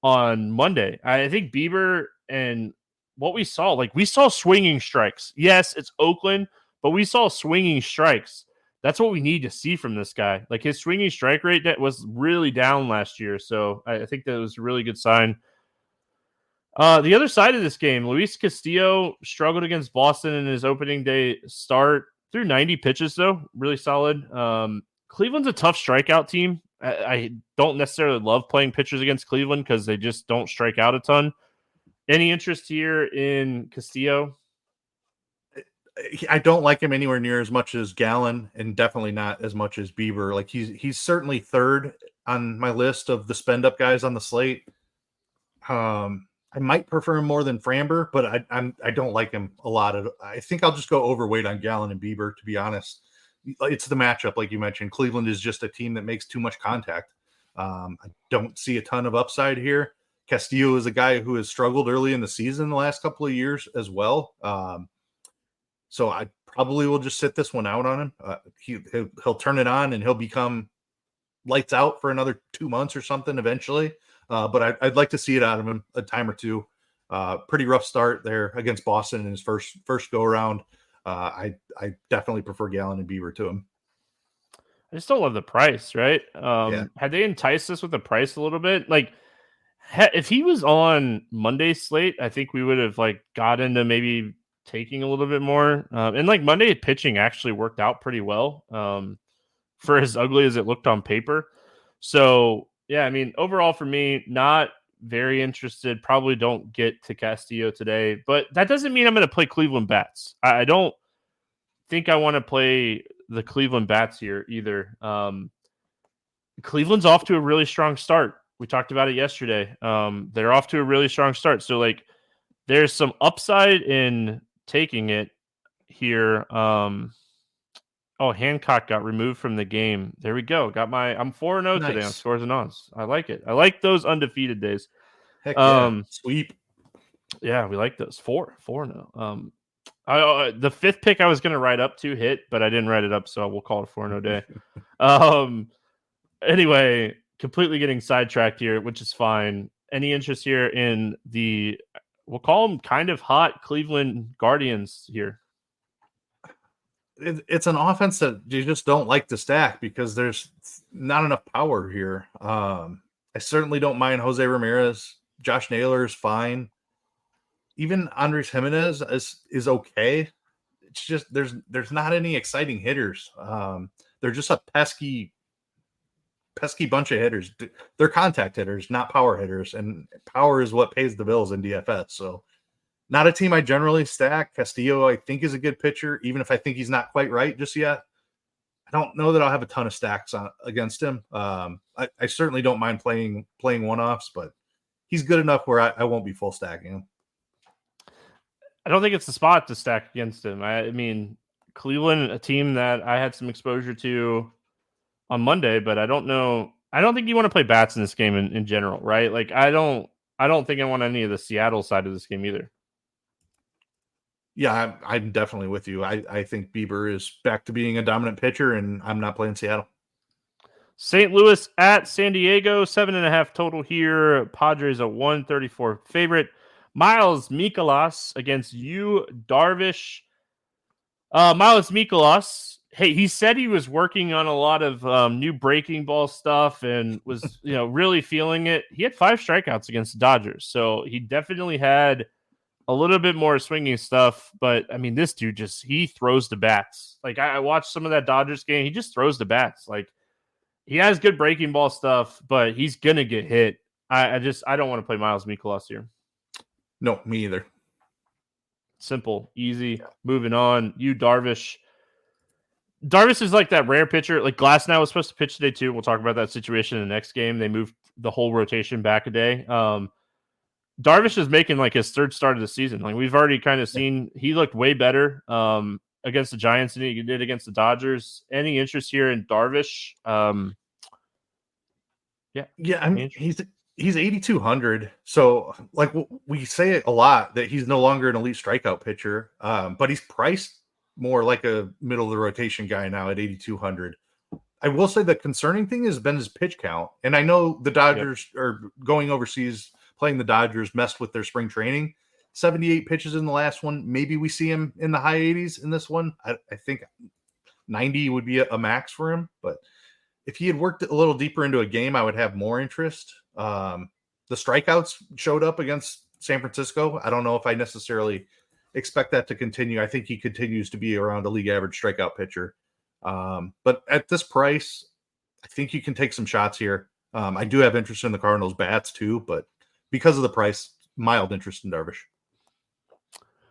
on Monday. I think Bieber and what we saw swinging strikes. Yes, it's Oakland, but we saw swinging strikes. That's what we need to see from this guy. Like his swinging strike rate that was really down last year. So I think that was a really good sign. The other side of this game, Luis Castillo struggled against Boston in his opening day start. Threw 90 pitches, though. Really solid. Cleveland's a tough strikeout team. I don't necessarily love playing pitchers against Cleveland because they just don't strike out a ton. Any interest here in Castillo?
I don't like him anywhere near as much as Gallen, and definitely not as much as Bieber. Like he's certainly third on my list of the spend up guys on the slate. I might prefer him more than Framber, but I don't like him a lot. I think I'll just go overweight on Gallen and Bieber, to be honest. It's the matchup, like you mentioned. Cleveland is just a team that makes too much contact. I don't see a ton of upside here. Castillo is a guy who has struggled early in the season the last couple of years as well. So I probably will just sit this one out on him. He'll turn it on and he'll become lights out for another 2 months or something eventually. But I'd like to see it out of him a time or two. Pretty rough start there against Boston in his first go around. I definitely prefer Gallen and Bieber to him.
I just don't love the price, right?
Yeah.
Had they enticed us with the price a little bit, like if he was on Monday's slate, I think we would have got into maybe taking a little bit more. And Monday pitching actually worked out pretty well for as ugly as it looked on paper. So yeah, overall for me, not very interested. Probably don't get to Castillo today, but that doesn't mean I'm going to play Cleveland bats. I don't think I want to play the Cleveland bats here either. Cleveland's off to a really strong start. We talked about it yesterday. They're off to a really strong start. So there's some upside in taking it here. Hancock got removed from the game. There we go. I'm 4-0 today on scores and odds. I like it. I like those undefeated days.
Heck yeah. Sweep.
Yeah, we like those. 4-0. The fifth pick I was going to write up to hit, but I didn't write it up, so we'll call it a 4-0 day. Anyway, completely getting sidetracked here, which is fine. Any interest here in we'll call them kind of hot Cleveland Guardians here?
It's an offense that you just don't like to stack because there's not enough power here. I certainly don't mind Jose Ramirez. Josh Naylor is fine. Even Andres Jimenez is okay. It's just there's not any exciting hitters. They're just a pesky bunch of hitters. They're contact hitters, not power hitters, and power is what pays the bills in DFS. So not a team I generally stack. Castillo, I think, is a good pitcher, even if I think he's not quite right just yet. I don't know that I'll have a ton of stacks against him. I certainly don't mind playing one-offs, but he's good enough where I won't be full stacking him.
I don't think it's the spot to stack against him. Cleveland, a team that I had some exposure to on Monday, but I don't know. I don't think you want to play bats in this game in general, right? I don't think I want any of the Seattle side of this game either.
Yeah, I'm definitely with you. I think Bieber is back to being a dominant pitcher, and I'm not playing Seattle.
St. Louis at San Diego, 7.5 total here. Padres a 134 favorite. Miles Mikolas against you, Darvish. Miles Mikolas, hey, he said he was working on a lot of new breaking ball stuff and was, really feeling it. He had 5 strikeouts against the Dodgers, so he definitely had a little bit more swinging stuff. But I mean, this dude he throws the bats. Like I watched some of that Dodgers game. He just throws the bats. Like he has good breaking ball stuff, but he's gonna get hit. I don't want to play Miles Mikolas here.
No, me either.
Simple, easy, moving on. You, Darvish. Darvish is like that rare pitcher. Like Glasnow was supposed to pitch today too. We'll talk about that situation in the next game. They moved the whole rotation back a day. Darvish is making like his 3rd start of the season. Like we've already kind of seen, he looked way better against the Giants than he did against the Dodgers. Any interest here in Darvish?
Yeah. I mean, he's 8,200. So like we say it a lot that he's no longer an elite strikeout pitcher, but he's priced more like a middle of the rotation guy now at 8,200. I will say the concerning thing has been his pitch count. And I know the Dodgers are going overseas playing the Dodgers messed with their spring training. 78 pitches in the last one. Maybe we see him in the high 80s in this one. I think 90 would be a max for him. But if he had worked a little deeper into a game, I would have more interest. The strikeouts showed up against San Francisco. I don't know if I necessarily expect that to continue. I think he continues to be around a league average strikeout pitcher. But at this price, I think you can take some shots here. I do have interest in the Cardinals bats too, but because of the price, mild interest in Darvish.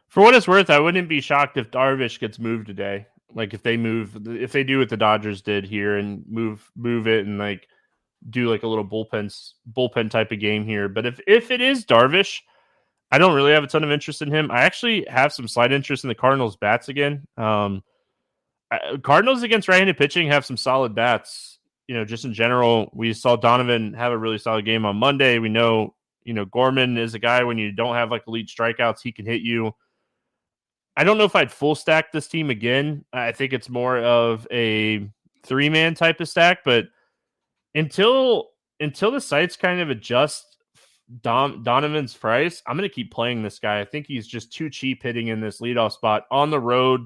For what it's worth, I wouldn't be shocked if Darvish gets moved today. Like if they do what the Dodgers did here and move it and like do like a little bullpen type of game here. But if it is Darvish, I don't really have a ton of interest in him. I actually have some slight interest in the Cardinals bats again. Cardinals against right-handed pitching have some solid bats. Just in general, we saw Donovan have a really solid game on Monday. We know, Gorman is a guy when you don't have like elite strikeouts, he can hit you. I don't know if I'd full stack this team again. I think it's more of a 3-man type of stack, but until the sites kind of adjust Donovan's price, I'm going to keep playing this guy. I think he's just too cheap hitting in this leadoff spot on the road.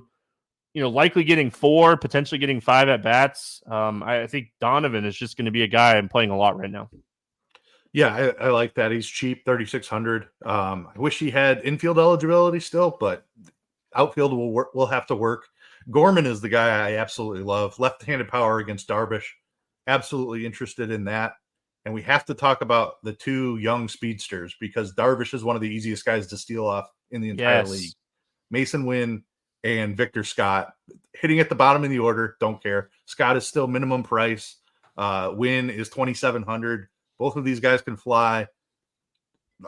Likely getting 4, potentially getting 5 at bats. I think Donovan is just going to be a guy I'm playing a lot right now.
Yeah, I like that. He's cheap, 3,600. I wish he had infield eligibility still, but outfield will have to work. Gorman is the guy I absolutely love. Left-handed power against Darvish. Absolutely interested in that. And we have to talk about the 2 young speedsters because Darvish is one of the easiest guys to steal off in the entire league. Mason Wynn and Victor Scott hitting at the bottom of the order. Don't care. Scott is still minimum price. Wynn is 2,700. Both of these guys can fly.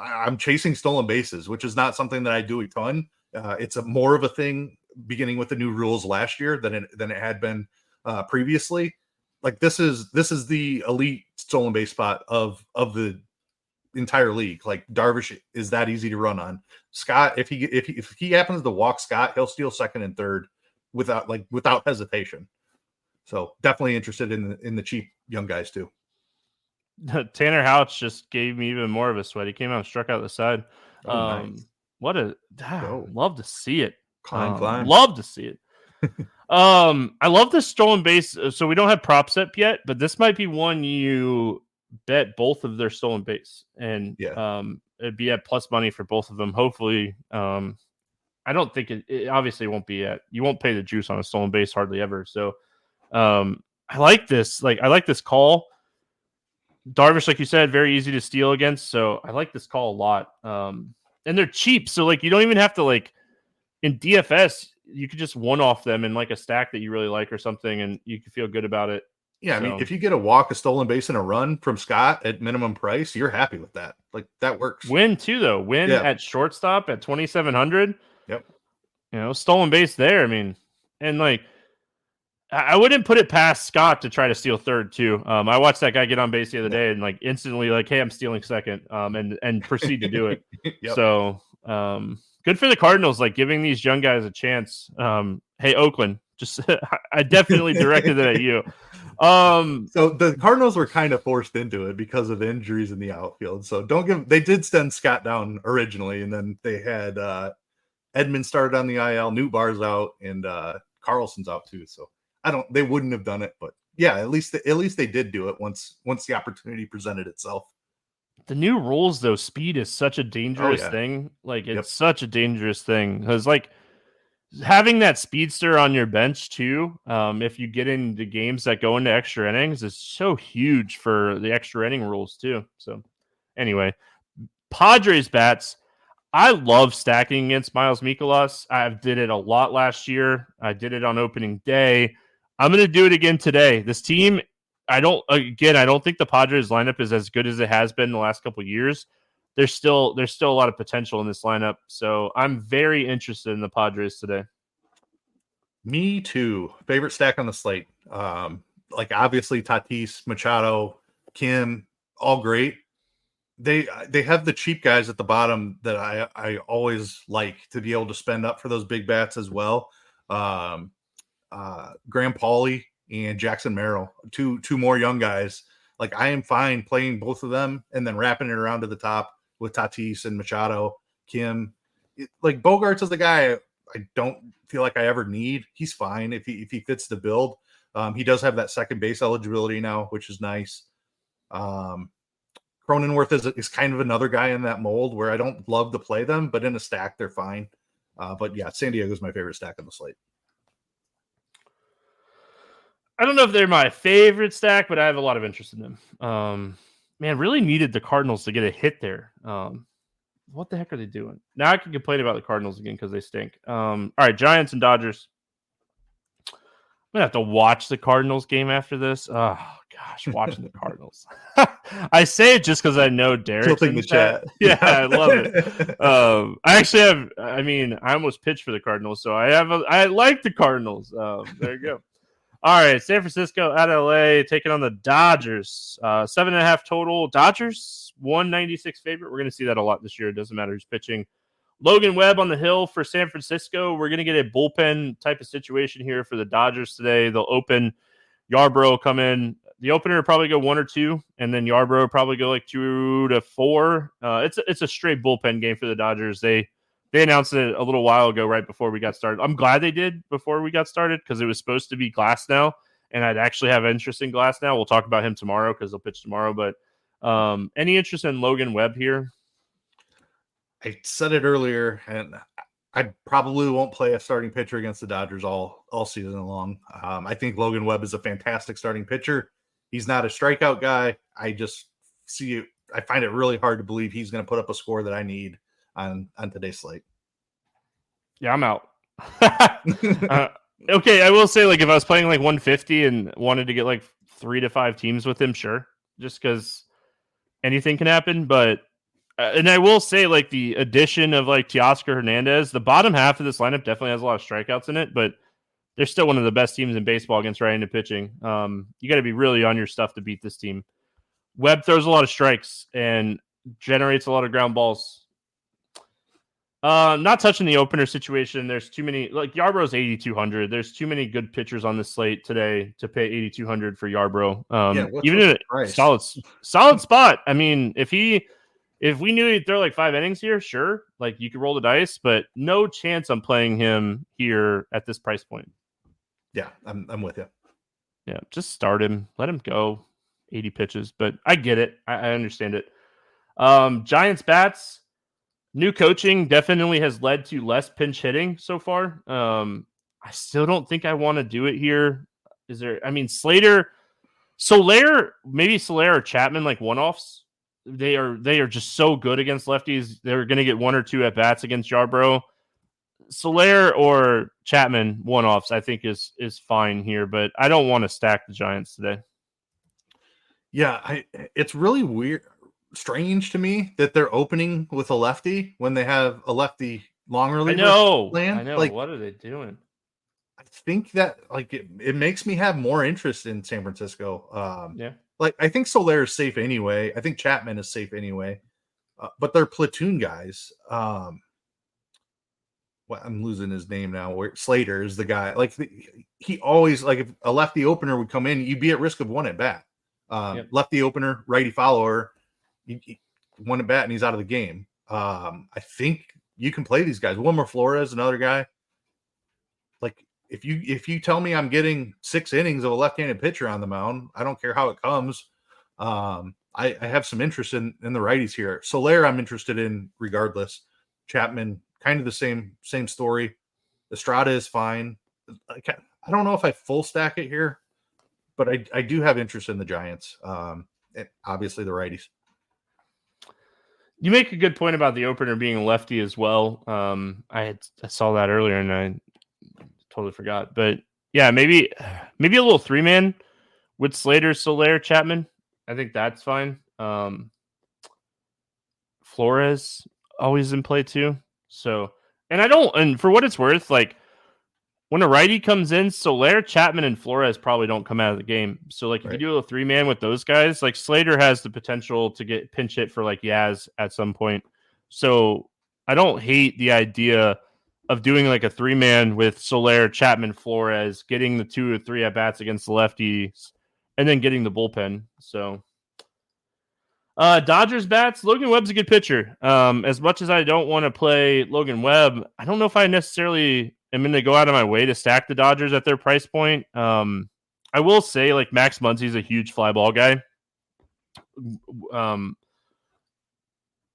I'm chasing stolen bases, which is not something that I do a ton. It's more of a thing beginning with the new rules last year than it had been previously. Like this is the elite stolen base spot of the entire league. Like Darvish is that easy to run on. Scott, if he happens to walk Scott, he'll steal 2nd and 3rd without hesitation. So definitely interested in the cheap young guys too.
Tanner Houch just gave me even more of a sweat. He came out and struck out the side.
Nice.
Love to see it.
Climb.
Love to see it. I love the stolen base. So we don't have props up yet, but this might be one you bet both of their stolen base, and it'd be at plus money for both of them. Hopefully, I don't think it obviously won't be you won't pay the juice on a stolen base hardly ever. So, I like this. I like this call. Darvish, like you said, very easy to steal against. So I like this call a lot. And they're cheap. So you don't even have to in DFS, you could just one-off them in a stack that you really like or something, and you can feel good about it.
Yeah, I mean, if you get a walk, a stolen base, and a run from Scott at minimum price, you're happy with that. That works.
Win too, though. Win at shortstop at 2,700.
Yep.
Stolen base there. I mean, and I wouldn't put it past Scott to try to steal 3rd too. I watched that guy get on base the other day and instantly hey, I'm stealing 2nd, and proceed to do it.
Yep.
So good for the Cardinals, like giving these young guys a chance. Hey, Oakland, just I definitely directed it at you.
So the Cardinals were kind of forced into it because of injuries in the outfield. So they did send Scott down originally, and then they had Edmund started on the IL, Newt Barr's out, and Carlson's out too. So they wouldn't have done it, but yeah, at least they did do it once the opportunity presented itself.
The new rules, though, speed is such a dangerous thing. Like, it's such a dangerous thing because, like, having that speedster on your bench too, if you get into games that go into extra innings, is so huge for the extra inning rules too. So, anyway, Padres bats. I love stacking against Miles Mikolas. I did it a lot last year. I did it on opening day. I'm going to do it again today. This team, I don't think the Padres lineup is as good as it has been the last couple of years. There's still a lot of potential in this lineup. So I'm very interested in the Padres today.
Me too. Favorite stack on the slate. Like obviously Tatis, Machado, Kim, all great. They have the cheap guys at the bottom that I always like to be able to spend up for those big bats as well. Graham Pauley and Jackson Merrill, two more young guys. Like I am fine playing both of them and then wrapping it around to the top with Tatis and Machado, Kim. Like Bogarts is the guy I don't feel like I ever need. He's fine if he fits the build. He does have that second base eligibility now, which is nice. Cronenworth is kind of another guy in that mold where I don't love to play them, but in a stack they're fine. But yeah, San Diego is my favorite stack on the slate.
I don't know if they're my favorite stack, but I have a lot of interest in them. Man, really needed the Cardinals to get a hit there. What the heck are they doing? Now I can complain about the Cardinals again because they stink. All right, Giants and Dodgers. I'm going to have to watch the Cardinals game after this. Oh, gosh, watching the Cardinals. I say it just because I know Derek's in the chat. Yeah, I love it. I almost pitched for the Cardinals, so I like the Cardinals. There you go. All right, San Francisco at LA taking on the Dodgers. 7.5 total. Dodgers 196 favorite. We're going to see that a lot this year. It doesn't matter who's pitching. Logan Webb on the hill for San Francisco. We're going to get a bullpen type of situation here for the Dodgers today. They'll open. Yarbrough will come in. The opener will probably go 1 or 2, and then Yarbrough will probably go like 2 to 4. It's a straight bullpen game for the Dodgers. They announced it a little while ago, right before we got started. I'm glad they did before we got started because it was supposed to be Glasnow, and I'd actually have interest in Glasnow. We'll talk about him tomorrow because he'll pitch tomorrow. But any interest in Logan Webb here?
I said it earlier, and I probably won't play a starting pitcher against the Dodgers all season long. I think Logan Webb is a fantastic starting pitcher. He's not a strikeout guy. I just see it. I find it really hard to believe he's going to put up a score that I need on today's slate.
Yeah, I'm out. Okay, I will say, like, if I was playing like 150 and wanted to get like 3 to 5 teams with him, sure, just because anything can happen. But and I will say, like, the addition of like Teoscar Hernandez, the bottom half of this lineup definitely has a lot of strikeouts in it, but they're still one of the best teams in baseball against right-handed pitching. You got to be really on your stuff to beat this team. Webb throws a lot of strikes and generates a lot of ground balls. Not touching the opener situation. There's too many, like Yarbrough's 8,200. There's too many good pitchers on the slate today to pay 8,200 for Yarbrough. Even in a solid spot. I mean, if we knew he'd throw like 5 innings here, sure, like you could roll the dice, but no chance I'm playing him here at this price point.
Yeah, I'm with you.
Yeah, just start him, let him go. 80 pitches, but I get it. I understand it. Giants bats. New coaching definitely has led to less pinch hitting so far. I still don't think I want to do it here. Soler or Chapman, like one-offs. They are just so good against lefties. They're going to get 1 or 2 at bats against Yarbrough. Soler or Chapman one-offs, I think is fine here, but I don't want to stack the Giants today.
Yeah, it's really weird. Strange to me that they're opening with a lefty when they have a lefty long reliever.
I know.
Like,
what are they doing?
I think that like it makes me have more interest in San Francisco.
Yeah.
Like I think Soler is safe anyway. I think Chapman is safe anyway. But they're platoon guys. well, I'm losing his name now. Where Slater is the guy. Like he always like if a lefty opener would come in, you'd be at risk of one at bat. Lefty opener, righty follower, one at bat, and he's out of the game. I think you can play these guys. Wilmer Flores, another guy. Like if you tell me I'm getting 6 innings of a left-handed pitcher on the mound, I don't care how it comes. I have some interest in the righties here. Soler, I'm interested in regardless. Chapman, kind of the same story. Estrada is fine. I don't know if I full stack it here, but I do have interest in the Giants. And obviously the righties.
You make a good point about the opener being a lefty as well. I saw that earlier and I totally forgot. But yeah, maybe a little 3-man with Slater, Soler, Chapman. I think that's fine. Flores always in play too. So, and for what it's worth, like when a righty comes in, Soler, Chapman, and Flores probably don't come out of the game. So, like, if you do a 3-man with those guys, like Slater has the potential to get pinch hit for like Yaz at some point. So, I don't hate the idea of doing like a 3-man with Soler, Chapman, Flores, getting the 2 or 3 at bats against the lefties, and then getting the bullpen. So, Dodgers bats. Logan Webb's a good pitcher. As much as I don't want to play Logan Webb, I don't know if I necessarily am going to go out of my way to stack the Dodgers at their price point. I will say, like, Max Muncy's a huge fly ball guy.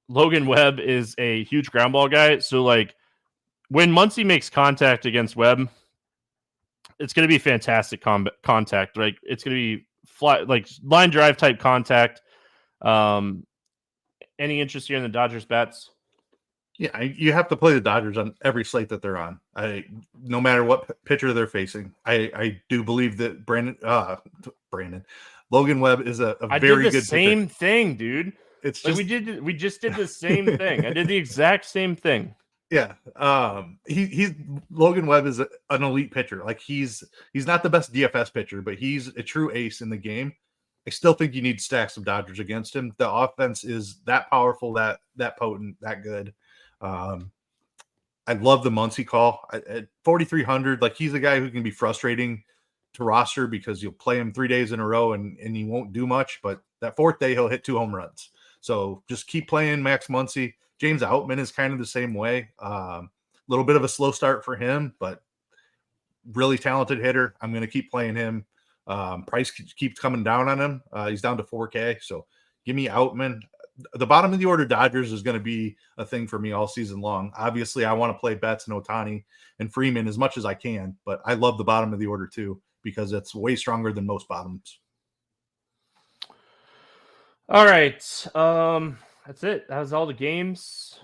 Logan Webb is a huge ground ball guy. So, like, when Muncy makes contact against Webb, it's going to be fantastic contact. Like, it's going to be line drive type contact. Any interest here in the Dodgers bats?
Yeah, you have to play the Dodgers on every slate that they're on. No matter what pitcher they're facing. I do believe that Logan Webb is a very good
same
pitcher.
Thing, dude.
It's
like
just
we just did the same thing. I did the exact same thing.
Yeah. He's Logan Webb is an elite pitcher. Like he's not the best DFS pitcher, but he's a true ace in the game. I still think you need stacks of Dodgers against him. The offense is that powerful, that potent, that good. I love the Muncy call at 4,300. Like he's a guy who can be frustrating to roster because you'll play him 3 days in a row and he won't do much. But that 4th day, he'll hit 2 home runs. So just keep playing Max Muncy. James Outman is kind of the same way. A little bit of a slow start for him, but really talented hitter. I'm going to keep playing him. Price keeps coming down on him. He's down to 4K. So give me Outman. The bottom of the order Dodgers is going to be a thing for me all season long. Obviously, I want to play Betts and Ohtani and Freeman as much as I can, but I love the bottom of the order too because it's way stronger than most bottoms.
All right. That's it. That was all the games.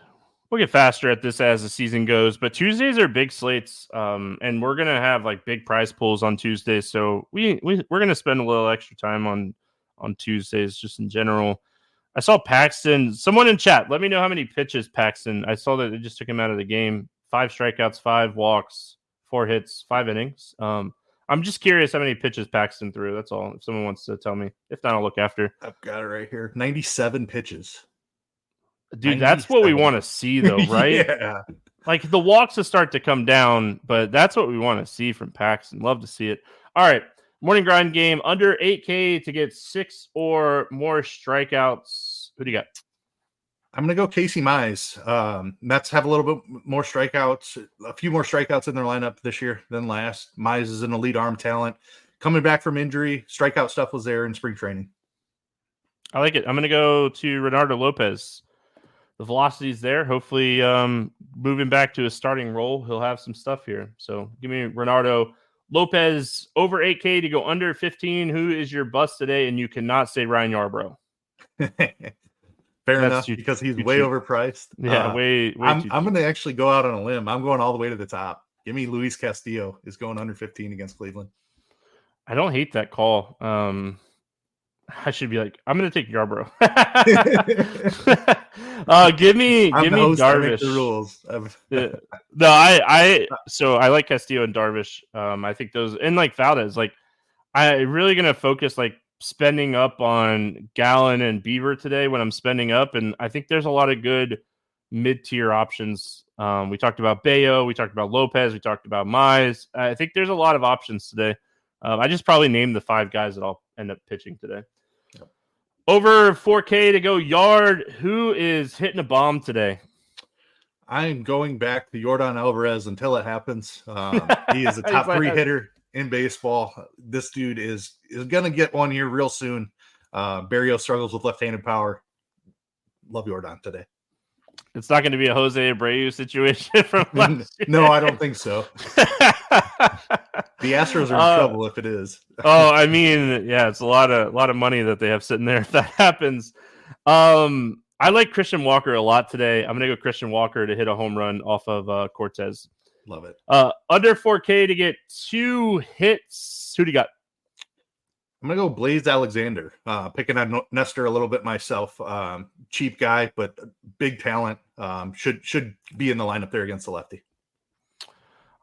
We'll get faster at this as the season goes, but Tuesdays are big slates, and we're gonna have like big prize pools on Tuesdays. So we're gonna spend a little extra time on Tuesdays just in general. I saw Paxton. Someone in chat, let me know how many pitches Paxton. I saw that they just took him out of the game. 5 strikeouts, 5 walks, 4 hits, 5 innings. I'm just curious how many pitches Paxton threw. That's all. If someone wants to tell me, if not, I'll look after.
I've got it right here. 97 pitches.
Dude, that's what we want to see, though, right?
Yeah.
Like the walks will start to come down, but that's what we want to see from Paxton. Love to see it. All right. Morning grind game under 8K to get 6 or more strikeouts. Who do you got?
I'm going to go Casey Mize. Mets have a little bit more strikeouts, a few more strikeouts in their lineup this year than last. Mize is an elite arm talent. Coming back from injury, strikeout stuff was there in spring training.
I like it. I'm going to go to Reynaldo Lopez. The velocity's there. Hopefully, moving back to a starting role, he'll have some stuff here. So give me Reynaldo Lopez over 8K to go under 15. Who is your bust today? And you cannot say Ryan Yarbrough.
Fair enough, because he's way overpriced.
Yeah, way
I'm going to actually go out on a limb. I'm going all the way to the top. Give me Luis Castillo is going under 15 against Cleveland.
I don't hate that call. I should be like, I'm going to take Yarbrough. Give me Darvish.
The rules.
No, I like Castillo and Darvish. I think those, and like Valdez, like I really going to focus like spending up on Gallen and Beaver today when I'm spending up. And I think there's a lot of good mid-tier options. We talked about Bayo, we talked about Lopez, we talked about Mize. I think there's a lot of options today. I just probably named the 5 guys that I'll end up pitching today. Yep. Over 4K to go yard. Who is hitting a bomb today?
I'm going back to Yordan Alvarez until it happens. He is a top 3 hitter in baseball. This dude is going to get one here real soon. Barrio struggles with left-handed power. Love Yordan today.
It's not going to be a Jose Abreu situation from last year.
No, I don't think so. The Astros are in trouble if it is.
I mean, yeah, it's a lot of money that they have sitting there if that happens. I like Christian Walker a lot today. I'm going to go Christian Walker to hit a home run off of Cortez.
Love it.
Under 4K to get 2 hits. Who do you got?
I'm going to go Blaze Alexander. Picking on Nestor a little bit myself. Cheap guy, but big talent. Should be in the lineup there against the lefty.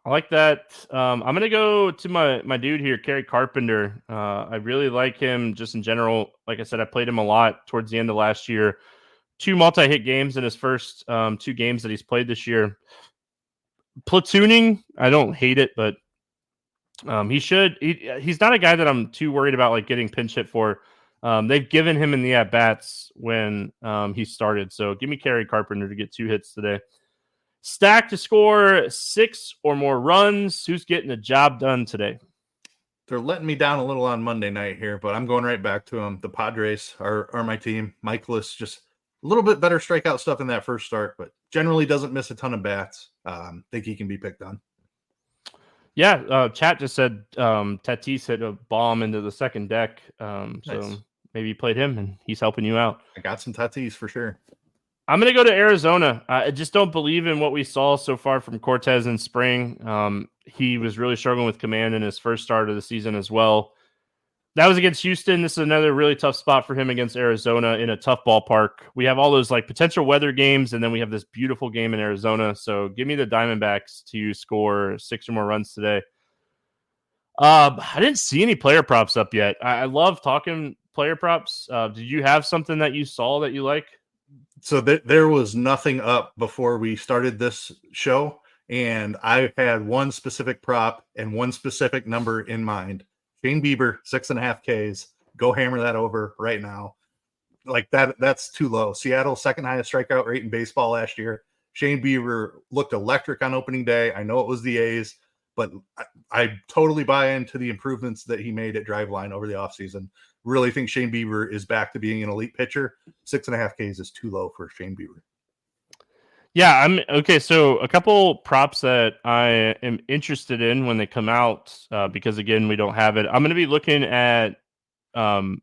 I like that. I'm going to go to my dude here, Kerry Carpenter. I really like him just in general. Like I said, I played him a lot towards the end of last year. 2 multi-hit games in his first 2 games that he's played this year. Platooning, I don't hate it, but he's not a guy that I'm too worried about like getting pinch hit for. They've given him in the at-bats when he started. So give me Kerry Carpenter to get 2 hits today. Stack to score 6 or more runs. Who's getting the job done today?
They're letting me down a little on Monday night here, but I'm going right back to them. The Padres are my team. Michaelis just a little bit better strikeout stuff in that first start, but generally doesn't miss a ton of bats. Think he can be picked on.
Yeah, chat just said Tatis hit a bomb into the second deck. Nice. So maybe you played him and he's helping you out.
I got some Tatis for sure.
I'm going to go to Arizona. I just don't believe in what we saw so far from Cortez in spring. He was really struggling with command in his first start of the season as well. That was against Houston. This is another really tough spot for him against Arizona in a tough ballpark. We have all those like potential weather games, and then we have this beautiful game in Arizona. So give me the Diamondbacks to score 6 or more runs today. I didn't see any player props up yet. I love talking player props. Did you have something that you saw that you like?
So there was nothing up before we started this show, and I had one specific prop and one specific number in mind. Shane Bieber, 6.5 Ks. Go hammer that over right now. Like that's too low. Seattle, second highest strikeout rate in baseball last year. Shane Bieber looked electric on opening day. I know it was the A's, but I totally buy into the improvements that he made at Driveline over the offseason. Really think Shane Bieber is back to being an elite pitcher. 6.5 Ks is too low for Shane Bieber.
Yeah, I'm okay. So a couple props that I am interested in when they come out, because again, we don't have it. I'm going to be looking at Miles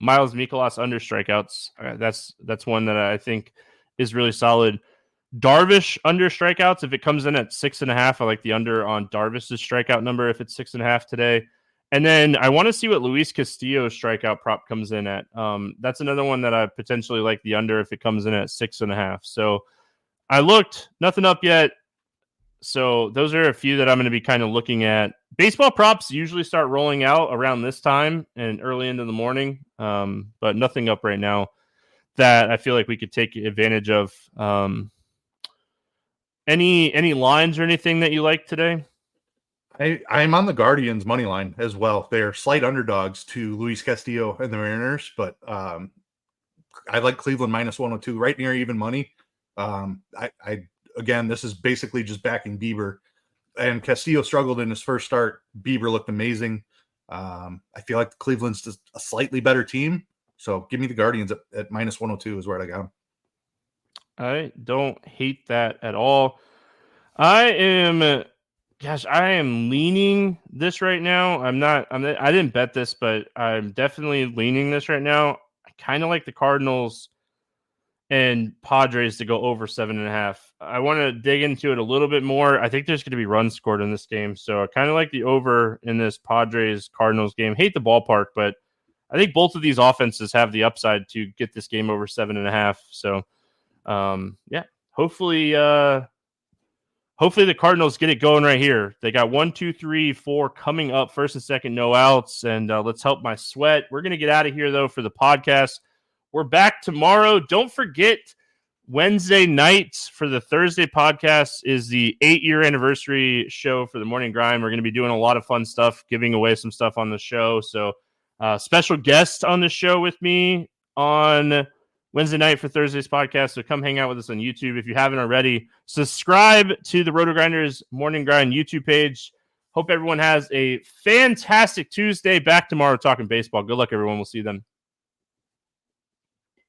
Mikolas under strikeouts. That's one that I think is really solid. Darvish under strikeouts. If it comes in at 6.5, I like the under on Darvish's strikeout number if it's 6.5 today. And then I want to see what Luis Castillo's strikeout prop comes in at. That's another one that I potentially like the under if it comes in at 6.5. So I looked, nothing up yet. So those are a few that I'm going to be kind of looking at. Baseball props usually start rolling out around this time and early into the morning, but nothing up right now that I feel like we could take advantage of. Any lines or anything that you like today?
I'm on the Guardians money line as well. They're slight underdogs to Luis Castillo and the Mariners, but I like Cleveland minus 102, right near even money. Again, this is basically just backing Bieber, and Castillo struggled in his first start. Bieber looked amazing. I feel like Cleveland's just a slightly better team. So give me the Guardians at minus 102 is where I got them.
I don't hate that at all. I am leaning this right now. I didn't bet this, but I'm definitely leaning this right now. I kind of like the Cardinals and Padres to go over 7.5. I want to dig into it a little bit more. I think there's going to be runs scored in this game. So I kind of like the over in this Padres-Cardinals game. Hate the ballpark, but I think both of these offenses have the upside to get this game over 7.5. So, hopefully the Cardinals get it going right here. They got 1, 2, 3, 4 coming up, first and second, no outs. And let's help my sweat. We're going to get out of here, though, for the podcast. We're back tomorrow. Don't forget, Wednesday night for the Thursday podcast is the 8-year anniversary show for the Morning Grind. We're going to be doing a lot of fun stuff, giving away some stuff on the show. So special guest on the show with me on Wednesday night for Thursday's podcast. So come hang out with us on YouTube. If you haven't already, subscribe to the RotoGrinders Morning Grind YouTube page. Hope everyone has a fantastic Tuesday. Back tomorrow talking baseball. Good luck, everyone. We'll see you then.